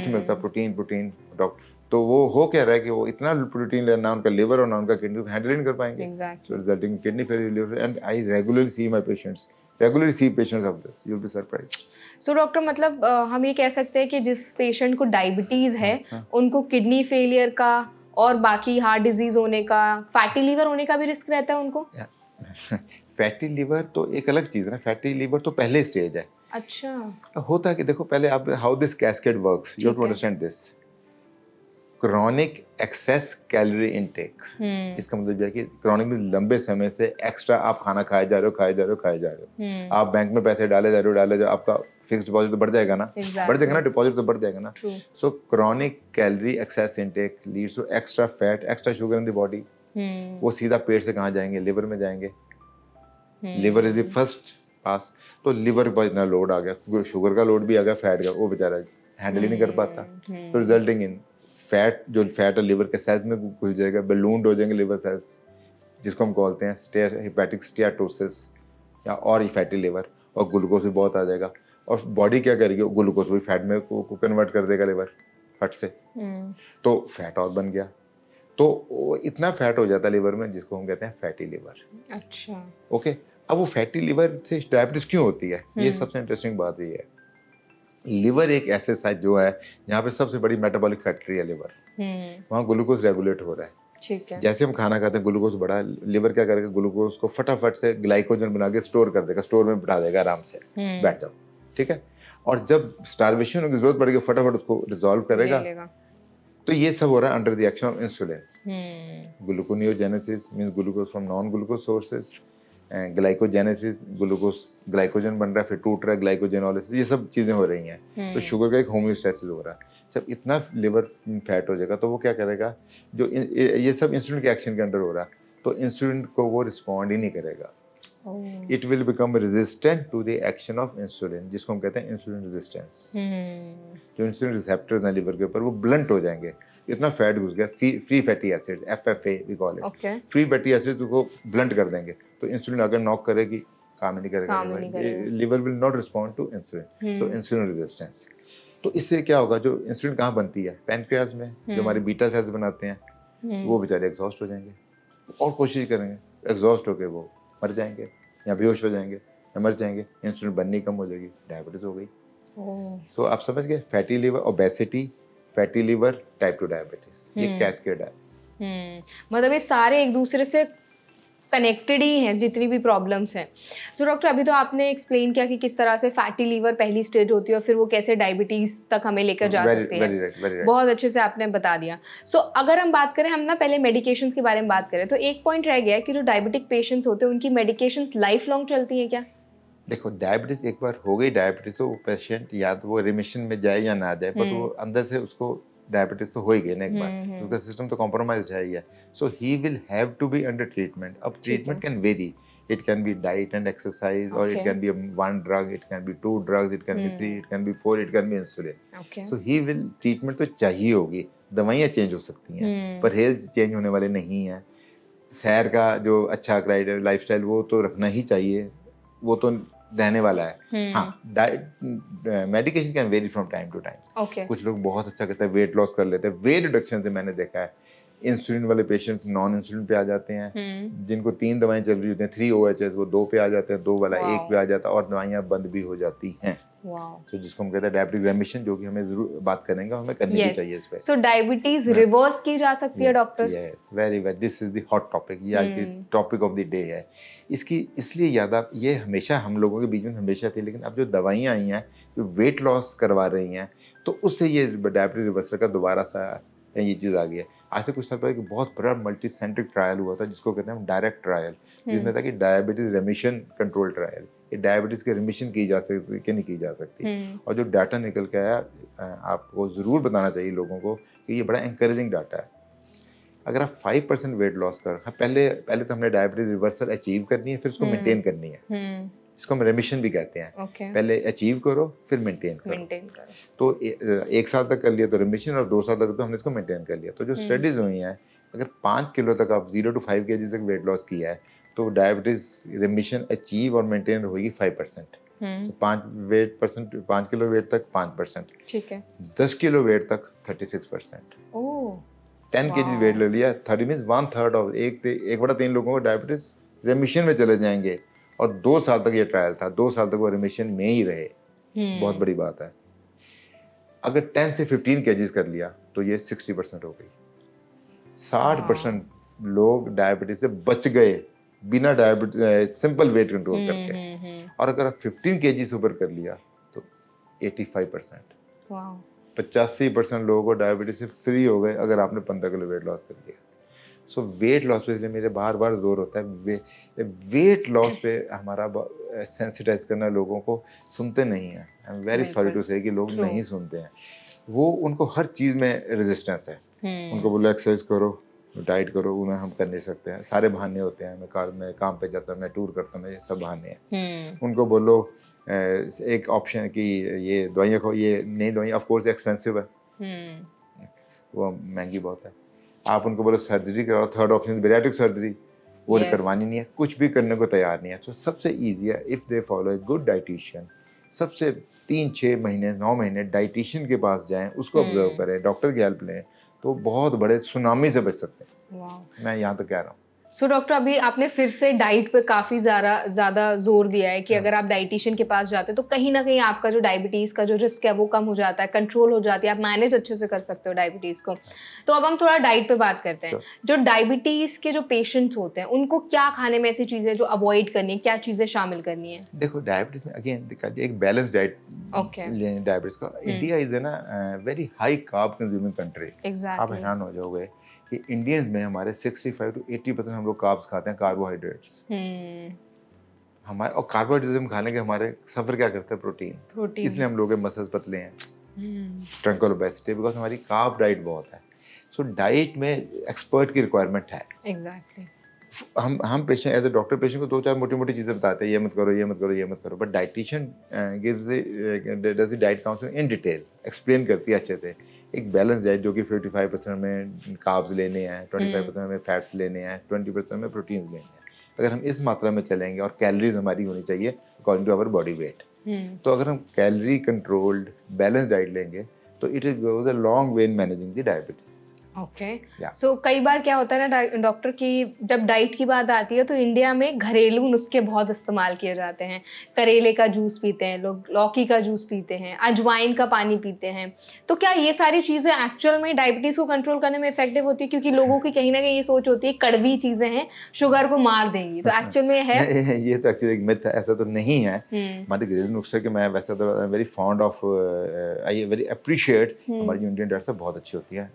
मिलता है, प्रोटीन डॉक्टर। तो वो हो क्या रहा है कि वो इतना प्रोटीन लेना, उनका लिवर और ना उनका किडनी हैंडल नहीं कर पाएंगे, so resulting kidney failure. And I regularly see patients of this, you will be surprised. So doctor, मतलब हम ये कह सकते हैं कि जिस पेशेंट को डायबिटीज है उनको किडनी फेलियर का और बाकी हार्ट डिजीज होने का, फैटी लीवर होने का भी रिस्क रहता है उनको? फैटी लीवर तो एक अलग चीज है ना, फैटी लीवर तो पहले स्टेज है। अच्छा। होता है कि देखो पहले आप, how this cascade works, you have to understand this. Chronic excess calorie intake, इसका मतलब है कि क्रॉनिक में लंबे समय से एक्स्ट्रा आप खाना खाए जा रहे हो। आप बैंक में पैसे डाले जा रहे हो, आपका फिक्स्ड डिपॉजिट तो बढ़ जाएगा ना, डिपॉजिट तो बढ़ जाएगा ना। So chronic calorie excess intake leads to extra fat, extra sugar in the body. वो सीधा पेट से कहाँ जाएंगे, लिवर में जाएंगे। Liver is the first pass. तो लिवर पर इतना लोड आ गया, शुगर का लोड भी आ गया, फैट का, वो बेचारा हैंडल ही नहीं कर पाता, तो रिजल्टिंग इन फैट, जो फैट और लिवर के सेल्स में घुल जाएगा, बलून्ड हो जाएंगे लिवर सेल्स, जिसको हम बोलते हैं हेपेटिक स्टीयाटोसिस या और फैटी लिवर, और ग्लूकोज भी बहुत आ जाएगा। और बॉडी क्या करेगी, ग्लूकोज भी फैट में को कन्वर्ट कर देगा लिवर फट से, तो फैट और बन गया। तो इतना फैट हो जाता है लिवर में, जिसको हम कहते हैं फैटी लिवर। अच्छा। ओके, अब वो फैटी लिवर से डायबिटीज क्यों होती है, ये सबसे इंटरेस्टिंग बात ये है। लिवर एक ऐसे साइट जो है जहाँ पे सबसे बड़ी मेटाबॉलिक फैक्ट्री है लिवर, वहाँ ग्लूकोज रेगुलेट हो रहा है। ठीक है। जैसे हम खाना खाते हैं ग्लूकोज बढ़ा, लिवर क्या करेगा, ग्लूकोज को फटाफट से ग्लाइकोजन बना के स्टोर कर देगा, स्टोर में बिठा देगा आराम से, बैठ जाओ, ठीक है। और जब स्टारवेशन की जरूरत पड़ेगी फटाफट उसको रिजॉल्व करेगा। तो ये सब हो रहा है under the action of insulin. Gluconeogenesis means glucose from non glucose sources, glycogenesis glucose glycogen बन रहा है, फिर टूट रहा है, ग्लाइकोजेनोलिसिस, ये सब चीजें हो रही हैं। तो शुगर का एक होम्योस्टैसिस हो रहा है। जब इतना लिवर फैट हो जाएगा तो वो क्या करेगा, जो ये सब इंसुलिन के एक्शन के अंडर हो रहा है, तो इंसुलिन को वो रिस्पॉन्ड ही नहीं करेगा। It will become resistant to the action of insulin, जिसको हम कहते हैं इंसुलिन रेजिस्टेंस। जो इंसुलिन रिसेप्टर्स हैं लिवर के ऊपर वो ब्लंट हो जाएंगे, इतना फैट घुस गया, free fatty acids, FFA we call it, free fatty acids को ब्लंट कर देंगे, तो इंसुलिन अगर नॉक करेगी काम ही नहीं करेगा, liver will not respond to insulin, so insulin resistance. तो इससे क्या होगा, जो इंसुलिन कहाँ बनती है, पैनक्रियाज में, जो हमारे बीटा सेल्स बनाते हैं, वो बेचारे एग्जॉस्ट हो जाएंगे और कोशिश करेंगे, एग्जॉस्ट होके वो मर जाएंगे या बेहोश हो जाएंगे या मर जाएंगे, इंसुलिन बननी कम हो जाएगी, डायबिटीज हो गई। सो आप समझ गए, fatty liver, obesity, fatty liver, type 2 diabetes, ये कैस्केड है। मतलब ये सारे एक दूसरे से कनेक्टेड ही हैं जितनी भी प्रॉब्लम्स हैं। सो डॉक्टर, अभी तो आपने एक्सप्लेन किया कि किस तरह से फैटी लीवर पहली स्टेज होती है और फिर वो कैसे डायबिटीज तक हमें लेकर जा सकते हैं। बहुत अच्छे से आपने बता दिया। सो अगर हम बात करें, हम ना पहले मेडिकेशंस के बारे में बात करें, तो एक पॉइंट रह गया है कि जो डायबिटिक पेशेंट्स होते हैं उनकी मेडिकेशंस लाइफ लॉन्ग चलती हैं क्या? देखो, डायबिटीज एक बार हो गई डायबिटीज तो पेशेंट या तो वो रिमिशन में जाए या ना जाए, बट वो अंदर से उसको डायबिटीज तो हो ही गई ना एक बार, तो उसका सिस्टम तो कॉम्प्रोमाइज्ड है ही है। So he will have to be under treatment. अब treatment can vary, it can be diet and exercise, और it can be 1 drug, it can be 2 drugs, it can be 3, it can be 4, it can be insulin. So he will, treatment तो चाहिए होगी, दवाइयाँ change हो सकती हैं, परहेज change होने वाले नहीं है। सैर का जो अच्छा क्राइटेरिया लाइफस्टाइल वो तो रखना ही चाहिए, वो तो रहने वाला है। हाँ, medication can vary from time to time. कुछ लोग बहुत अच्छा करते हैं, वेट लॉस कर लेते हैं, वेट रिडक्शन से मैंने देखा है इंसुलिन वाले पेशेंट्स नॉन इंसुलिन पे आ जाते हैं, जिनको 3 दवाएं चल रही होती हैं, 3 OHS, वो 2 पे आ जाते हैं, 2 वाला 1 पे आ जाता है, और दवाइयाँ बंद भी हो जाती हैं। तो जिसको हम कहते हैं डायबिटिक रेमिशन, जो कि हमें जरूर बात करेंगे, हमें करनी भी चाहिए इस पे। सो डायबिटीज रिवर्स की जा सकती है doctor? Yes, very well, this is the hot topic, ये आज की टॉपिक ऑफ द डे है। इसकी इसलिए याद, आप ये हमेशा हम लोगों के बीच में हमेशा थी, लेकिन अब जो दवाइयाँ आई हैं जो वेट लॉस करवा रही हैं, तो उससे ये डायबिटिक रिवर्सल का दोबारा सा ये चीज़ आ गई है। आज से कुछ साल पहले बहुत बड़ा मल्टी सेंट्रिक ट्रायल हुआ था, जिसको कहते हैं हम डायरेक्ट ट्रायल, जिसमें था कि डायबिटीज रेमिशन कंट्रोल ट्रायल, ये डायबिटीज की रेमिशन की जा सकती कि नहीं की जा सकती। और जो डाटा निकल के आया, आपको ज़रूर बताना चाहिए लोगों को कि ये बड़ा इंकरेजिंग डाटा है। अगर आप 5% वेट लॉस कर, हाँ, पहले तो हमने डायबिटीज रिवर्सल अचीव करनी है, फिर उसको मेंटेन करनी है, इसको हम रेमिशन भी कहते हैं। पहले अचीव करो, फिर मेंटेन करो। तो 1 साल तक कर लिया तो रेमिशन, और 2 साल तक तो हमने इसको मेंटेन कर लिया। तो जो स्टडीज हुई हैं, अगर 5 किलो तक आप 0 to 5 kg तक वेट लॉस किया है, तो डायबिटीज रेमिशन अचीव और मेंटेन होगी 5%। 5 किलो वेट तक 5%, ठीक है। 10 किलो वेट तक 36%, 10 kg वेट ले लिया 30 मीन्स 1/3 ऑफ 1/3 लोगों को डायबिटीज रेमिशन में चले जाएंगे। और 2 साल तक ये ट्रायल था, 2 साल तक वो रेमिशन में ही रहे। बहुत बड़ी बात है। अगर 10 से 15 kg कर लिया तो ये 60% हो गई। 60% लोग डायबिटीज से बच गए बिना डायबिटीज सिंपल वेट कंट्रोल करके। और अगर आप 15 kg से ऊपर कर लिया तो 85%, 85% लोगों को डायबिटीज से फ्री हो गए अगर आपने 15 किलो वेट लॉस कर लिया। सो वेट लॉस पे इसलिए मेरे बार बार जोर होता है, वेट लॉस पे हमारा सेंसिटाइज करना, लोगों को सुनते नहीं है। I am very sorry to say कि लोग नहीं सुनते हैं। वो उनको हर चीज़ में रेजिस्टेंस है। उनको बोलो एक्सरसाइज करो, डाइट करो, उन्हें हम कर नहीं सकते हैं, सारे बहाने होते हैं। मैं काम पे जाता हूँ, मैं टूर करता हूँ, ये सब बहाने हैं। उनको बोलो एक ऑप्शन कि ये दवाइयाँ को, ये नई दवाइयाँ ऑफ कोर्स एक्सपेंसिव है, वो महंगी बहुत है। आप उनको बोलो सर्जरी कराओ, थर्ड ऑप्शन बैरिएट्रिक सर्जरी, वो करवानी नहीं है, कुछ भी करने को तैयार नहीं है। तो सबसे ईजी है if they follow a good dietitian. सबसे 3-6 महीने 9 महीने डाइटिशियन के पास जाएं, उसको ऑब्जर्व करें, डॉक्टर की हेल्प लें, तो बहुत बड़े सुनामी से बच सकते हैं। मैं यहाँ तक कह रहा हूँ। सो डॉक्टर, अभी आपने फिर से डाइट पे काफ़ी ज़्यादा जोर दिया है कि अगर आप डाइटिशियन के पास जाते हैं तो कहीं ना कहीं आपका जो डायबिटीज़ का जो रिस्क है वो कम हो जाता है, कंट्रोल हो जाती है, आप मैनेज अच्छे से कर सकते हो डायबिटीज़ को। तो अब हम थोड़ा डाइट पे बात करते हैं। Sure. जो डायबिटीज़ के जो पेशेंट्स होते हैं उनको क्या खाने में ऐसी चीज़ें जो अवॉइड करनी है, क्या चीज़ें शामिल करनी है? देखो डायबिटीज में अगेन एक बैलेंस डाइट Okay. लें डायबिटीज का। इंडिया इज ना very high carb consuming country. आप एग्जैक्टली। हैरान हो जाओगे कि इंडियंस में हमारे 65 to 80% हम लोग कार्ब्स खाते हैं, कार्बोहाइड्रेट्स हमारे। और कार्बोहाइड्रेट्स हम खाने के हमारे सफर क्या करते हैं, प्रोटीन। प्रोटीन। इसलिए हम लोग के मसल्स पतले हैं, ट्रंकल ओबेसिटी, बिकॉज हमारी कार्ब डाइट बहुत है। सो डाइट में एक्सपर्ट की रिक्वायरमेंट है। एग्जैक्टली। हम patient as a doctor patient को 2-4 मोटी मोटी चीज़ें बताते हैं, ये मत करो, ये मत करो, ये मत करो, but dietitian gives does the diet counselling in detail, explain करती है अच्छे से एक बैलेंस डाइट जो कि 55% में कार्ब्स लेने हैं, 25% में फैट्स लेने हैं, 20% में प्रोटीन्स लेने हैं। अगर हम इस मात्रा में चलेंगे और कैलोरीज हमारी होनी चाहिए according to our body weight, तो अगर हम कैलोरी कंट्रोल्ड बैलेंस डाइट लेंगे तो it is goes a long way in managing the diabetes. Okay. Yeah. So कई बार क्या होता है ना डॉक्टर की जब डाइट की बात आती है तो इंडिया में घरेलू नुस्खे बहुत इस्तेमाल किए जाते हैं। करेले का जूस पीते हैं लोग, लौकी का जूस पीते हैं, अजवाइन का पानी पीते हैं। तो क्या ये सारी चीज़ें एक्चुअल में डायबिटीज़ को कंट्रोल करने में इफेक्टिव होती है? क्योंकि लोगों की कहीं ना कहीं ये सोच होती है कड़वी चीज़ें हैं, शुगर को मार देंगी, तो एक्चुअल में है? ये तो एक्चुअली एक मिथ है, ऐसा तो नहीं है। हमारे घरेलू नुस्खे के मैं वैसे तो very fond of, I very appreciate हमारी जो इंडियन डाइट है बहुत अच्छी होती है।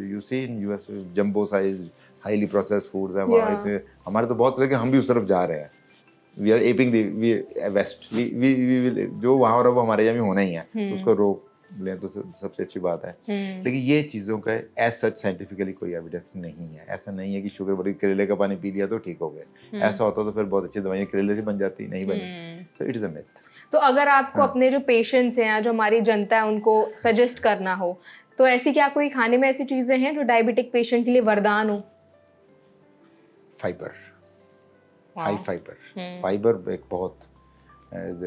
You see in US jumbo size highly processed foods हैं वहाँ इतने, हमारे तो बहुत, लेकिन हम भी उस तरफ जा रहे हैं। We are aping the west, we will, जो वहाँ हो रहा है वो हमारे यहाँ भी होना ही है, तो उसको रोक लें तो सबसे अच्छी बात है। लेकिन ये चीज़ों का एज सच साइंटिफिकली कोई एविडेंस नहीं है। ऐसा नहीं है कि शुगर बढ़ी, करेले का पानी पी लिया तो ठीक हो गया। ऐसा होता तो फिर बहुत अच्छी दवाइयाँ करेले से बन जाती, नहीं बनी। तो इट इज़ अ मिथ। तो अगर आपको अपने जो पेशेंट्स हैं, जो हमारी जनता है, उनको सजेस्ट करना हो तो ऐसी क्या कोई खाने में ऐसी चीजें हैं जो डायबिटिक पेशेंट के लिए वरदान हो? Fibre, high fibre. फाइबर एक बहुत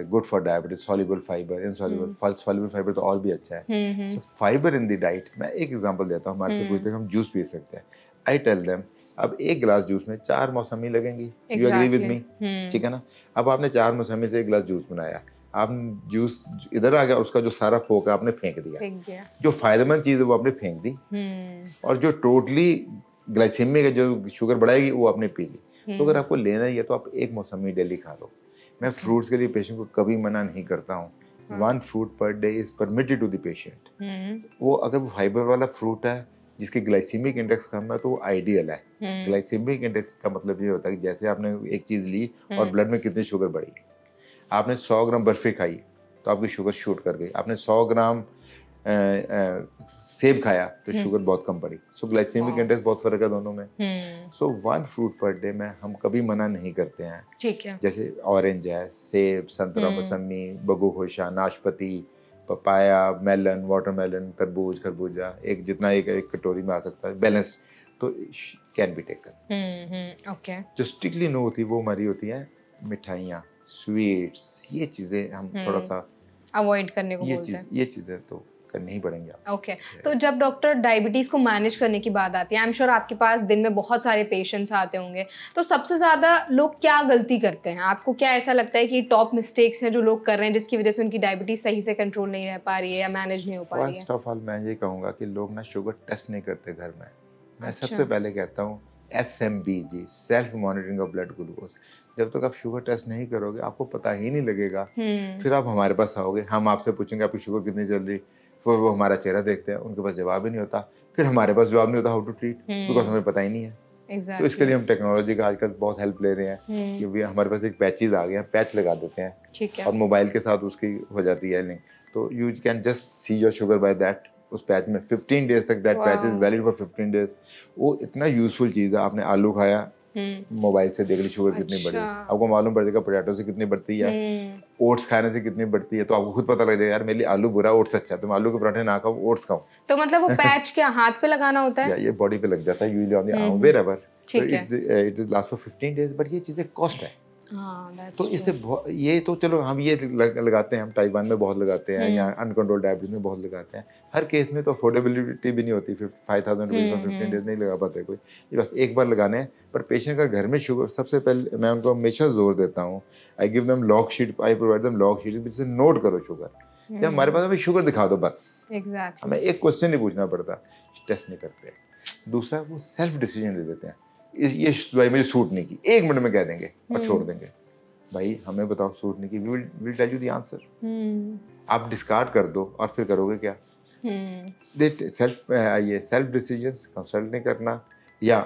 good for diabetes, soluble fibre, insoluble, soluble fibre तो और भी अच्छा है। सो फाइबर इन द डाइट, मैं एक एग्जांपल देता हूँ। हमारे से पूछते हैं हम जूस पी सकते हैं, आई टेल देम अब एक गिलास जूस में 4 मौसमी लगेंगी। You agree with me? ठीक है ना। अब आपने 4 मौसमी से एक गिलास जूस बनाया, आप जूस इधर आ गया, उसका जो सारा फोक है आपने फेंक दिया, जो फायदेमंद चीज़ है वो आपने फेंक दी, और जो टोटली ग्लाइसेमिक है, जो शुगर बढ़ाएगी, वो आपने पी ली। तो अगर आपको लेना ही है तो आप एक मौसमी डेली खा लो। मैं फ्रूट्स के लिए पेशेंट को कभी मना नहीं करता हूँ। 1 fruit per day is permitted to the patient. वो अगर वो फाइबर वाला फ्रूट है जिसके ग्लाइसेमिक इंडेक्स कम है तो वो आइडियल है। ग्लाइसेमिक इंडेक्स का मतलब ये होता है कि जैसे आपने एक चीज़ ली और ब्लड में कितनी शुगर बढ़ी। आपने 100 ग्राम बर्फी खाई तो आपकी शुगर शूट कर गई। आपने 100 ग्राम सेब खाया तो शुगर बहुत कम पड़ी। सो ग्लाइसेमिक इंडेक्स बहुत फर्क है दोनों में। सो 1 फ्रूट पर डे में हम कभी मना नहीं करते हैं। ठीक है। जैसे ऑरेंज है, सेब, संतरा, मौसमी, बगुगोशा, नाशपाती, पपाया, मेलन, वाटरमेलन, तरबूज, खरबूजा, एक जितना एक कटोरी में आ सकता है, बैलेंस, तो कैन बी टेकन। ओके। जो स्ट्रिक्टली नो होती वो हमारी होती है मिठाइयाँ, स्वीट्स, ये चीज़ें हम थोड़ा सा अवॉइड करने को बोलते हैं। ये चीज़ें तो करनी ही पड़ेंगे। ओके। तो जब डॉक्टर डायबिटीज़ को मैनेज करने की बात आती है, आई एम श्योर आपके पास दिन में बहुत सारे पेशेंट्स आते होंगे, तो सबसे ज़्यादा लोग क्या गलती करते हैं? आपको क्या ऐसा लगता है कि टॉप मिस्टेक्स हैं जो लोग कर रहे हैं जिसकी वजह से उनकी डायबिटीज़ सही से कंट्रोल नहीं रह पा रही है या मैनेज नहीं हो पा रही है? फर्स्ट ऑफ ऑल मैं ये कहूँगा कि लोग ना शुगर टेस्ट नहीं करते घर में। मैं सबसे पहले कहता हूँ SMBG, self monitoring of blood glucose. जब तक आप शुगर टेस्ट नहीं करोगे आपको पता ही नहीं लगेगा। फिर आप हमारे पास आओगे, हम आपसे पूछेंगे आपकी शुगर कितनी चल रही, फिर वो हमारा चेहरा देखते हैं, उनके पास जवाब ही नहीं होता, फिर हमारे पास जवाब नहीं होता हाउ टू ट्रीट, बिकॉज हमें पता ही नहीं है। तो इसके लिए हम टेक्नोलॉजी का आजकल बहुत हेल्प ले रहे हैं कि भी हमारे पास एक पैचेज आ गए हैं, पैच लगा देते हैं और मोबाइल के साथ उसकी हो जाती है लिंक, तो you can just see your sugar by that. उस पैच में 15 डेज तक that patch is valid for 15 days. वो इतना यूजफुल चीज़ है। आपने आलू खाया, मोबाइल से देख ली शुगर कितनी बढ़ी, आपको मालूम पड़ जाएगा पोटैटो से कितनी बढ़ती है, ओट्स खाने से कितनी बढ़ती है, तो आपको खुद पता लग जाएगा यार मेरे लिए आलू बुरा, ओट्स अच्छा, तो मैं आलू के पराठे ना खाऊं, ओट्स खाऊं। तो मतलब वो पैच क्या हाथ पे लगाना होता है? ये बॉडी पे लग जाता है, usually on the arm, wherever. It last for 15 days, but ये चीज़ें कॉस्ट है। हाँ, that's तो true. इससे ये तो चलो हम ये लगाते हैं, हम टाइप 1 में बहुत लगाते हैं या अनकंट्रोल्ड डायबिटीज में बहुत लगाते हैं। हर केस में तो अफोर्डेबिलिटी भी नहीं होती, 5,000 रुपीज़ में 15 डेज नहीं लगा पाते कोई, ये बस एक बार लगाने हैं। पर पेशेंट का घर में शुगर, सबसे पहले मैं उनको हमेशा जोर देता हूँ, I give them log sheet, I provide them log sheet जिससे नोट करो शुगर। जब हमारे पास हमें शुगर दिखा दो बस, Exactly. हमें एक क्वेश्चन नहीं पूछना पड़ता, टेस्ट नहीं करते। दूसरा, वो सेल्फ डिसीजन ले लेते हैं, ये दवाई मुझे सूट नहीं की, 1 मिनट में कह देंगे और छोड़ देंगे। भाई हमें बताओ सूट नहीं की, will tell you the answer. आप डिस्कार्ड कर दो और फिर करोगे क्या? ये सेल्फ डिसीजंस, कंसल्ट नहीं करना, या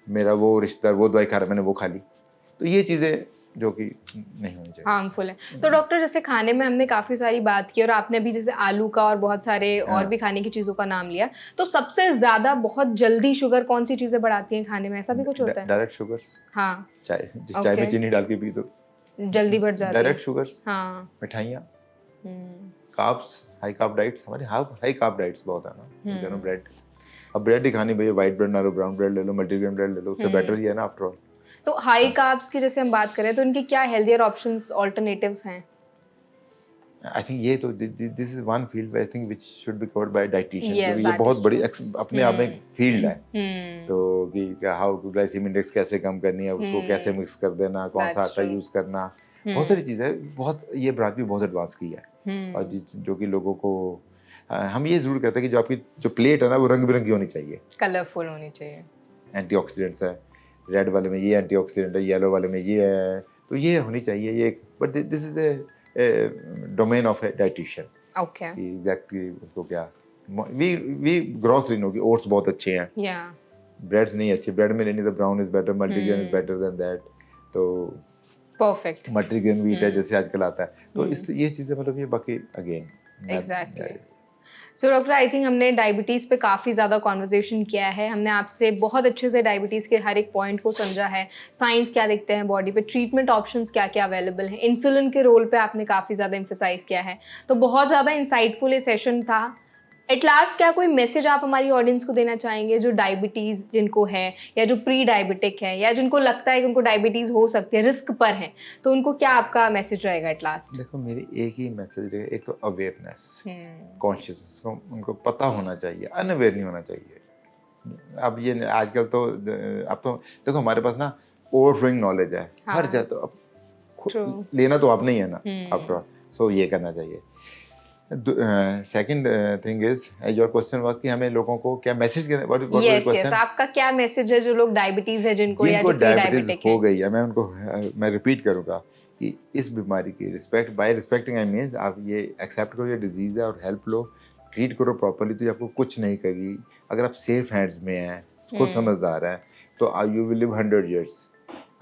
मेरा वो रिश्तेदार वो दवाई खा रहा है मैंने वो खा ली, तो ये चीज़ें जो कि नहीं होनी चाहिए, हार्मफुल है। तो डॉक्टर, जैसे खाने में हमने काफी सारी बात की और आपने भी जैसे आलू का और बहुत सारे और भी खाने की चीजों का नाम लिया, तो सबसे ज्यादा बहुत जल्दी शुगर कौन सी चीजें बढ़ाती हैं खाने में, ऐसा भी कुछ होता है? Direct sugars. हाँ, चाय, जिस चाय में चीनी डाल के पी दो, जल्दी बढ़ जाती है। Direct sugars. हाँ, मिठाइयाँ, कार्ब्स, हाई कार्ब डाइट्स, हमारे हाई कार्ब डाइट्स बहुत है ना, जनो ब्रेड, अब ब्रेड ही खानी भैया, व्हाइट ब्रेड ना लो, ब्राउन ब्रेड ले लो, मल्टीग्रेन ब्रेड ले लो, उससे बेटर ही है ना आफ्टर ऑल। तो हाई कार्ब्स की जैसे हम बात करें तो इनके क्या हेल्दियर ऑप्शंस, ऑल्टरनेटिव्स हैं? आई थिंक ये तो this is one field I think which should be covered by dietitian, Yes, क्योंकि ये that बहुत is बड़ी true. अपने आप में एक फील्ड है। तो हम्म, कि हाउ ग्लाइसेमिक इंडेक्स कैसे कम करनी है, उसको कैसे मिक्स कर देना, कौन सा That's आटा true. यूज करना, बहुत सारी चीज़ें, बहुत ये ब्रांच भी बहुत एडवांस की है। और जो कि लोगों को हम ये जरूर कहते हैं कि जो आपकी जो प्लेट है ना वो रंग बिरंगी होनी चाहिए, कलरफुल होनी चाहिए। एंटीऑक्सीडेंट्स है, रेड वाले में ये एंटीऑक्सीडेंट है, येलो वाले में ये है, तो ये होनी चाहिए ये। But this is a domain of A dietitian, okay, exactly उसको क्या, वी ग्रोसरी नो कि ओट्स बहुत अच्छे हैं, या ब्रेड्स नहीं अच्छे, ब्रेड में नहीं, तो brown is better, multigrain is better than that, तो परफेक्ट, मल्टीग्रेन व्हीट है जैसे आजकल आता है, तो इस ये चीज़ें मतलब ये बाकी again exactly. So doctor, I think हमने डायबिटीज़ पे काफ़ी ज़्यादा कॉन्वर्जेशन किया है, हमने आपसे बहुत अच्छे से डायबिटीज़ के हर एक पॉइंट को समझा है, साइंस क्या दिखते हैं बॉडी पे, ट्रीटमेंट ऑप्शंस क्या क्या अवेलेबल हैं, इंसुलिन के रोल पे आपने काफ़ी ज़्यादा एम्फेसाइज किया है, तो बहुत ज़्यादा इंसाइटफुल ये सेशन था। एट लास्ट क्या कोई मैसेज आप हमारी ऑडियंस को देना चाहेंगे जो डायबिटीज़ जिनको है, या जो प्री डायबिटिक है, या जिनको लगता है कि उनको डायबिटीज़ हो सकती है, रिस्क पर है, तो उनको क्या आपका मैसेज रहेगा एट लास्ट? देखो मेरी एक ही मैसेज है, एक तो अवेयरनेस, कॉन्शियसनेस, उनको पता होना चाहिए, अनअवेयर नहीं होना चाहिए। अब ये आजकल तो अब तो देखो हमारे पास ना ओवरफ्लोइंग नॉलेज है, हर जगह, तो अब लेना तो आपने ही है ना आफ्टर ऑल, सो ये करना चाहिए। Second thing is your question was कि हमें लोगों को क्या मैसेज, यस, आपका क्या मैसेज है जो लोग डायबिटीज है जिनको या जो डायबिटीज हो गई है, मैं उनको मैं रिपीट करूंगा कि इस बीमारी की respect, by respecting I means आप ये एक्सेप्ट करो ये डिजीज है और हेल्प लो, ट्रीट करो प्रॉपर्ली, तो ये आपको कुछ नहीं करेगी। अगर आप सेफ हैंड्स में हैं, खुद समझदार हैं, तो यू विल लिव 100 years,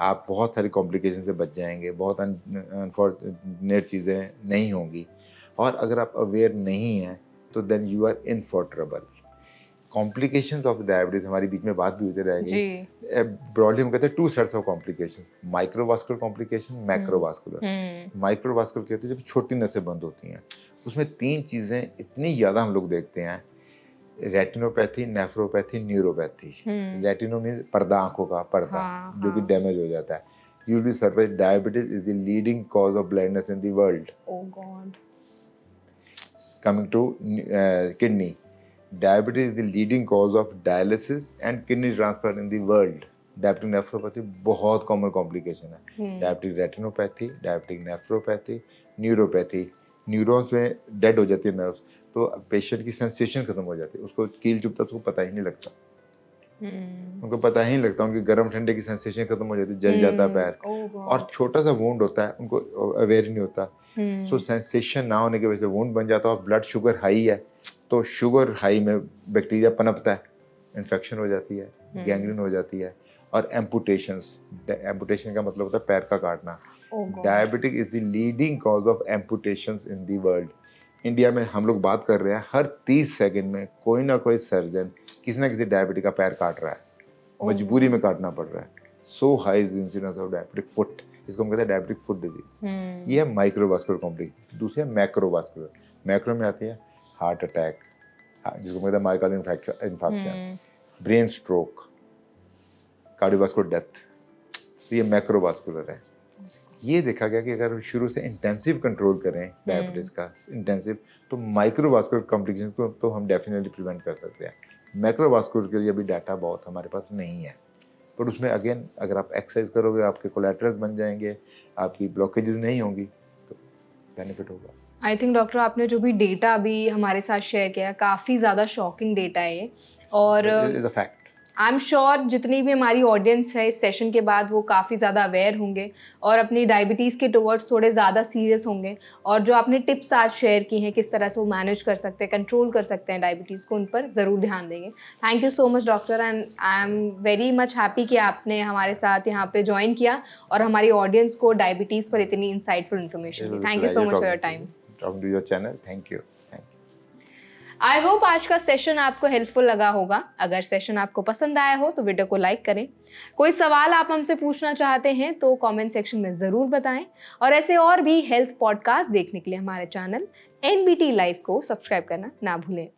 आप बहुत सारी कॉम्प्लिकेशन से बच जाएंगे, बहुत अनफॉर्चुनेट चीज़ें नहीं होंगी। और अगर आप अवेयर नहीं हैं तो then you are in for trouble. Complications of diabetes, हमारी बीच में बात भी होती रहेगी। ब्रॉडली हम कहते हैं 2 sets of complications, microvascular complication, macrovascular. Microvascular कहते हैं जब छोटी नसें बंद होती हैं, उसमें 3 चीज़ें इतनी ज़्यादा हम लोग देखते हैं, रेटिनोपैथी, नेफ्रोपैथी, न्यूरोपैथी। रेटिनो मीन्स पर्दा, आंखों का पर्दा, जो कि डैमेज हो जाता है। You will be surprised, diabetes is the leading cause of blindness in the world. Oh God. Coming to kidney, diabetes is the leading cause of dialysis and kidney transplant in the world. Diabetic nephropathy बहुत common complication है। Diabetic retinopathy, diabetic nephropathy, neuropathy, neurons में dead हो जाती है nerves, तो patient की sensation खत्म हो जाती है, उसको कील चुभता है, उसको पता ही नहीं लगता, उनको पता ही नहीं लगता, उनकी गर्म ठंडे की सेंसेशन खत्म हो जाती है, जल जाता है पैर, और छोटा सा वुंड होता है, उनको अवेयर नहीं होता, सो सेंसेशन ना होने की वजह से वुंड बन जाता है, और ब्लड शुगर हाई है, तो शुगर हाई में बैक्टीरिया पनपता है, इन्फेक्शन हो जाती है, गैंग्रीन हो जाती है, और एम्पुटेशंस, एम्पुटेशन का मतलब होता है पैर का काटना। Diabetic is the leading cause of amputations in the world. India में हम लोग बात कर रहे हैं, हर 30 सेकंड में कोई ना कोई सर्जन किसी ना किसी डायबिटिक का पैर काट रहा है, मजबूरी में काटना पड़ रहा है। So high is incidence of diabetic foot, इसको हम कहते हैं डायबिटिक फुट डिजीज। ये है माइक्रोवास्कुलर कॉम्प्लिकेशन। दूसरी है मैक्रोवास्कुलर। मैक्रो में आती है हार्ट अटैक, जिसको कहते हैं myocardial infarction, brain stroke, cardiovascular death, तो ये मैक्रोवास्कुलर है। ये देखा गया कि अगर शुरू से इंटेंसिव कंट्रोल करें डायबिटीज़ का इंटेंसिव, तो माइक्रोवास्कुलर कॉम्प्लिकेशंस को तो हम डेफिनेटली प्रिवेंट कर सकते हैं। मैक्रोवास्कुलर के लिए अभी डाटा बहुत हमारे पास नहीं है, पर उसमें अगेन अगर आप एक्सरसाइज करोगे आपके कोलेटरल्स बन जाएंगे, आपकी ब्लॉकेजेस नहीं होंगी, तो बेनिफिट होगा। आई थिंक डॉक्टर आपने जो भी डेटा अभी हमारे साथ शेयर किया, काफ़ी ज़्यादा शॉकिंग डेटा है ये, और is a fact. I am sure जितनी भी हमारी ऑडियंस है इस सेशन के बाद वो काफ़ी ज़्यादा अवेयर होंगे और अपनी डायबिटीज़ के टुवर्ड्स थोड़े ज़्यादा सीरियस होंगे, और जो आपने टिप्स आज शेयर की हैं किस तरह से वो मैनेज कर सकते हैं, कंट्रोल कर सकते हैं डायबिटीज़ को, उन पर ज़रूर ध्यान देंगे। Thank you so much doctor, and I am very much happy कि आपने हमारे साथ यहाँ पे ज्वाइन किया और हमारी ऑडियंस को डायबिटीज़ पर इतनी इंसाइटफुल इन्फॉर्मेशन दी। Thank you so much for your time. Talking to your channel, thank you. I hope आज का सेशन आपको हेल्पफुल लगा होगा। अगर सेशन आपको पसंद आया हो तो वीडियो को लाइक करें। कोई सवाल आप हमसे पूछना चाहते हैं तो कमेंट सेक्शन में ज़रूर बताएं, और ऐसे और भी हेल्थ पॉडकास्ट देखने के लिए हमारे चैनल NBT लाइव को सब्सक्राइब करना ना भूलें।